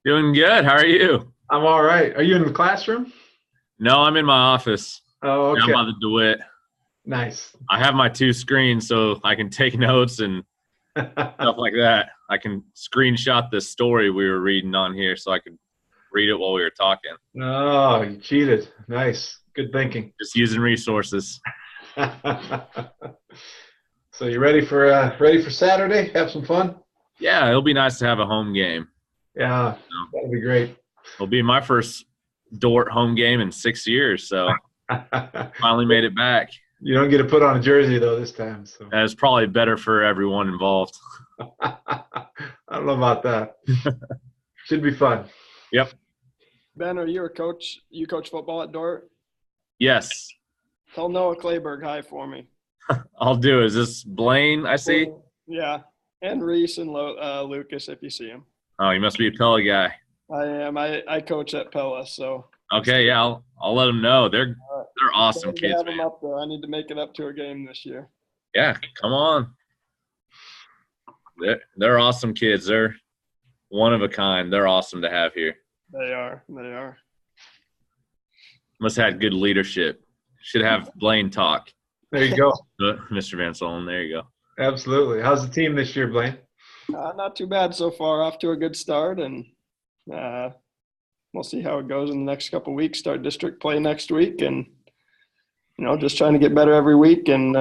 Doing good. How are you? I'm all right. Are you in the classroom? No, I'm in my office Oh, down okay. by the DeWitt. Nice. I have my two screens so I can take notes and stuff like that. I can screenshot the story we were reading on here so I could read it while we were talking. Oh, you cheated. Nice. Good thinking. Just using resources. So you ready for Saturday? Have some fun? Yeah, it'll be nice to have a home game. Yeah, that'll be great. It'll be my first Dort home game in 6 years, so finally made it back. You don't get to put on a jersey though this time. So That's probably better for everyone involved. I don't know about that. Should be fun. Yep. Ben, are you a coach? You coach football at Dort? Yes, Tell Noah Clayberg hi for me. I'll do. Is this Blaine I see? Yeah, and Reese and Lucas if you see him. Oh, you must be a Pella guy. I am. I coach at Pella, so. Okay, yeah, I'll let them know. They're awesome Glad to kids, have them man. up there. I need to make it up to a game this year. Yeah, come on. They're awesome kids. They're one of a kind. They're awesome to have here. They are. They are. Must have had good leadership. Should have Blaine talk. There you go. Mr. Van Solon, there you go. Absolutely. How's the team this year, Blaine? Not too bad so far. Off to a good start, and we'll see how it goes in the next couple of weeks. Start district play next week, and just trying to get better every week and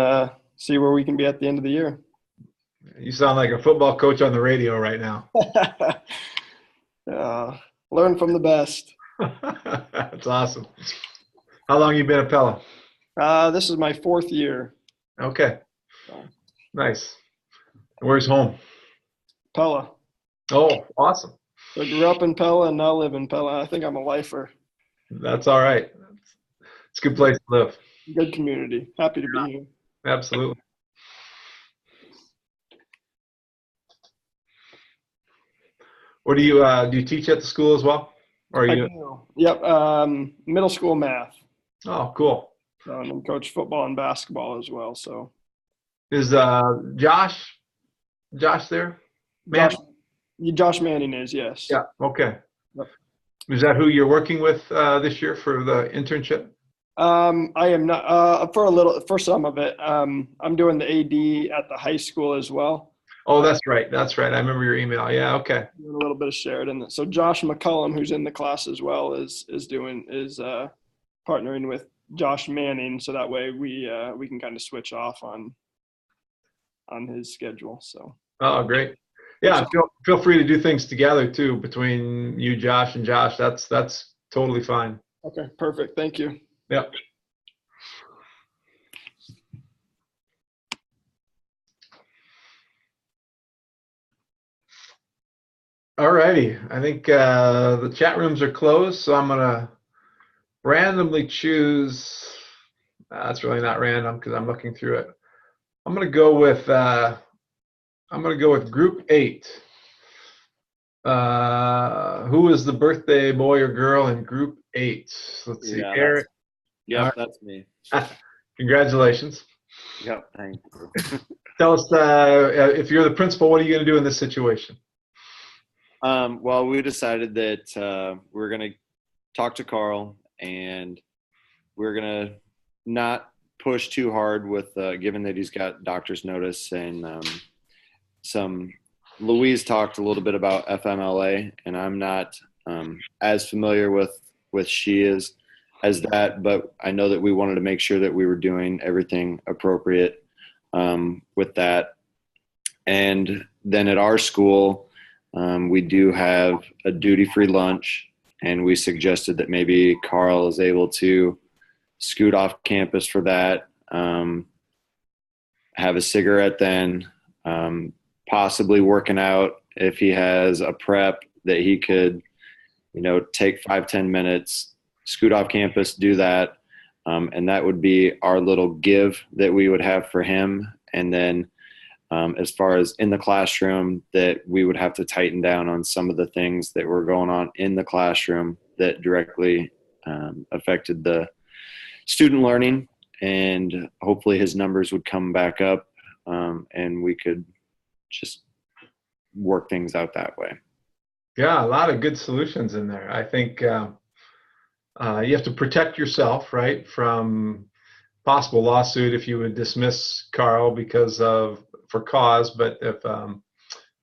see where we can be at the end of the year. You sound like a football coach on the radio right now. Learn from the best. That's awesome. How long you been at Pella? This is my 4th year. Okay. Nice. Where's home? Pella. Oh, awesome. I grew up in Pella and now live in Pella. I think I'm a lifer. That's all right. It's a good place to live. Good community. Happy to be here. Absolutely. What do you teach at the school as well? Or I you? do. Yep. Middle school math. Oh, cool. And then coach football and basketball as well. So Is Josh there? Josh, Josh Manning is, yes. Yeah. Okay. Yep. Is that who you're working with this year for the internship? I am not for some of it. I'm doing the AD at the high school as well. Oh, that's right. That's right. I remember your email. Yeah. Okay. Doing a little bit of Sheridan. So Josh McCullum, who's in the class as well, is partnering with Josh Manning, so that way we can kind of switch off on his schedule. So. Oh, great. Yeah. Feel free to do things together too between you, Josh, and Josh. That's totally fine. Okay. Perfect. Thank you. Yep. All righty. I think the chat rooms are closed, so I'm gonna randomly choose. That's really not random because I'm looking through it. I'm gonna go with Group 8. Who is the birthday boy or girl in Group 8? Let's see. Yeah, Eric. Yep, that's me. Congratulations. Yep, thank you. Tell us if you're the principal, what are you going to do in this situation? Well, we decided that we're going to talk to Carl, and we're going to not push too hard with, given that he's got doctor's notice, and Louise talked a little bit about FMLA, and I'm not as familiar with she is as that, but I know that we wanted to make sure that we were doing everything appropriate with that. And then at our school, we do have a duty-free lunch, and we suggested that maybe Carl is able to scoot off campus for that, have a cigarette then, possibly working out if he has a prep that he could, take 5-10 minutes, scoot off campus, do that. And that would be our little give that we would have for him. And then as far as in the classroom, that we would have to tighten down on some of the things that were going on in the classroom that directly affected the student learning. And hopefully his numbers would come back up and we could just work things out that way. Yeah, a lot of good solutions in there. I think you have to protect yourself, right, from possible lawsuit if you would dismiss Carl for cause. But if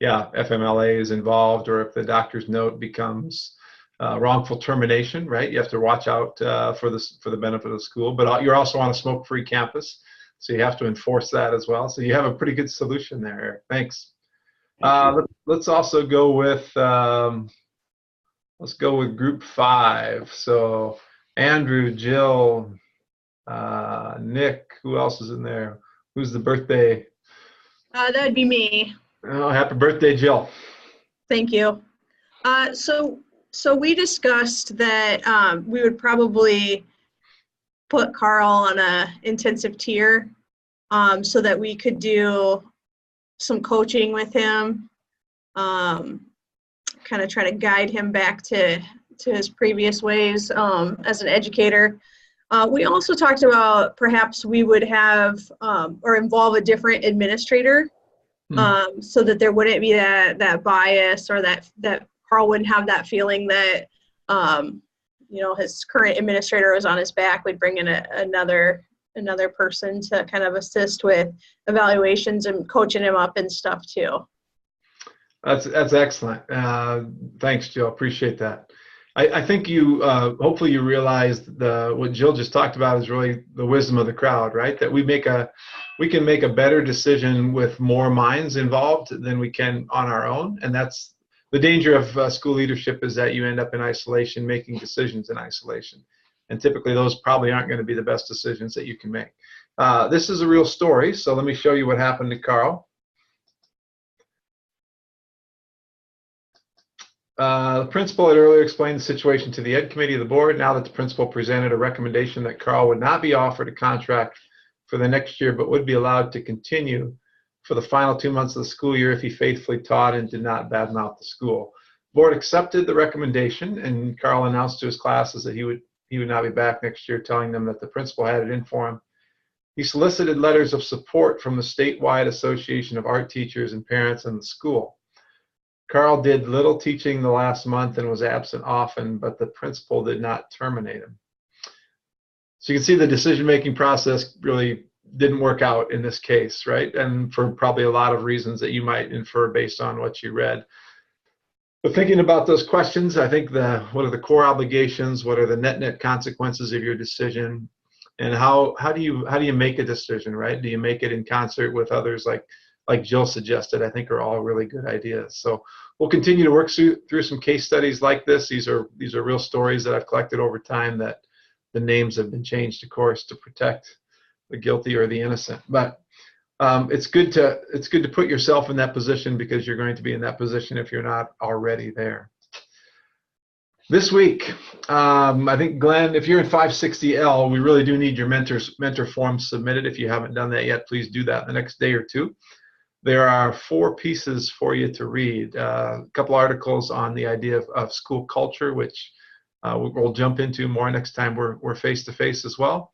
FMLA is involved, or if the doctor's note becomes wrongful termination, right, you have to watch out for the benefit of the school. But you're also on a smoke-free campus, so you have to enforce that as well. So you have a pretty good solution there, Eric. Thanks. Let's also go with Group 5. So Andrew, Jill, Nick, who else is in there? Who's the birthday? That would be me. Oh, happy birthday, Jill. Thank you. So we discussed that we would probably put Carl on a intensive tier so that we could do some coaching with him, kind of try to guide him back to his previous ways as an educator. We also talked about perhaps we would have or involve a different administrator so that there wouldn't be that bias, or that Carl wouldn't have that feeling that his current administrator was on his back. We'd bring in another person to kind of assist with evaluations and coaching him up and stuff too. That's excellent. Thanks, Jill. Appreciate that. I think you hopefully you realized what Jill just talked about is really the wisdom of the crowd, right? That we can make a better decision with more minds involved than we can on our own, and that's the danger of school leadership, is that you end up in isolation, making decisions in isolation. And typically those probably aren't going to be the best decisions that you can make. This is a real story, so let me show you what happened to Carl. The principal had earlier explained the situation to the Ed Committee of the board. Now that the principal presented a recommendation that Carl would not be offered a contract for the next year, but would be allowed to continue for the final 2 months of the school year if he faithfully taught and did not badmouth the school. board accepted the recommendation, and Carl announced to his classes that he would not be back next year, telling them that the principal had it in for him. He solicited letters of support from the statewide Association of Art Teachers and Parents in the school. Carl did little teaching the last month and was absent often, but the principal did not terminate him. So you can see the decision-making process really didn't work out in this case, right? And for probably a lot of reasons that you might infer based on what you read. But thinking about those questions, I think what are the core obligations? What are the net consequences of your decision? And how do you make a decision, right? Do you make it in concert with others like Jill suggested? I think are all really good ideas. So we'll continue to work through some case studies like this. These are real stories that I've collected over time that the names have been changed, of course, to protect the guilty or the innocent. But it's good to put yourself in that position, because you're going to be in that position if you're not already there. This week, I think, Glenn, if you're in 560L, we really do need your mentor forms submitted. If you haven't done that yet, please do that the next day or two. There are 4 pieces for you to read. A couple articles on the idea of school culture, which we'll jump into more next time we're face-to-face as well.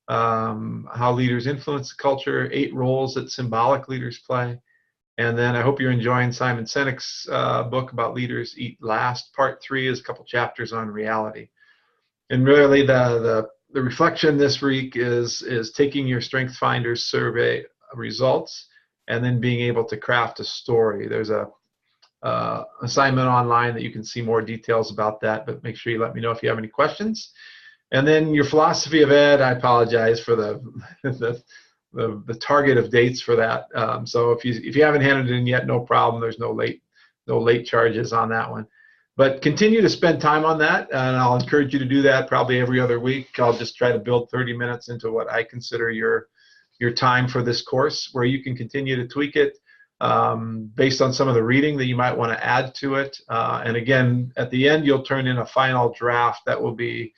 How leaders influence the culture, 8 roles that symbolic leaders play. And then I hope you're enjoying Simon Sinek's book about leaders eat last. Part 3 is a couple chapters on reality. And really the reflection this week is taking your Strength Finders survey results and then being able to craft a story. There's a assignment online that you can see more details about that, but make sure you let me know if you have any questions. And then your philosophy of ed, I apologize for the target of dates for that. So if you haven't handed it in yet, no problem. There's no late charges on that one. But continue to spend time on that, and I'll encourage you to do that probably every other week. I'll just try to build 30 minutes into what I consider your time for this course, where you can continue to tweak it based on some of the reading that you might want to add to it. And again, at the end, you'll turn in a final draft that will be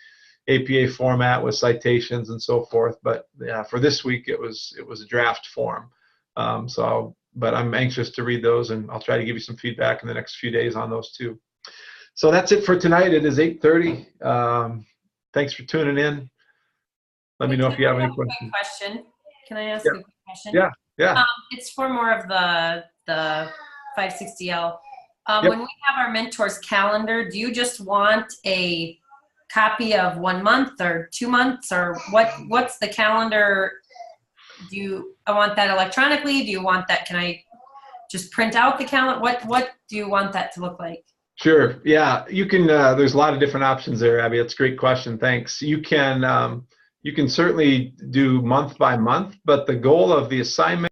APA format with citations and so forth. But yeah, for this week, it was a draft form. But I'm anxious to read those, and I'll try to give you some feedback in the next few days on those too. So that's it for tonight. It is 8:30. Thanks for tuning in. Let me know if you have any questions. Question. Can I ask a quick question? Yeah. It's for more of the 560L. Yep. When we have our mentors calendar, do you just want a copy of 1 month or 2 months, or what's the calendar? I want that electronically? Do you want that? Can I just print out the calendar? What do you want that to look like? Sure. Yeah, you can. There's a lot of different options there, Abby. That's a great question. Thanks. You can certainly do month by month, but the goal of the assignment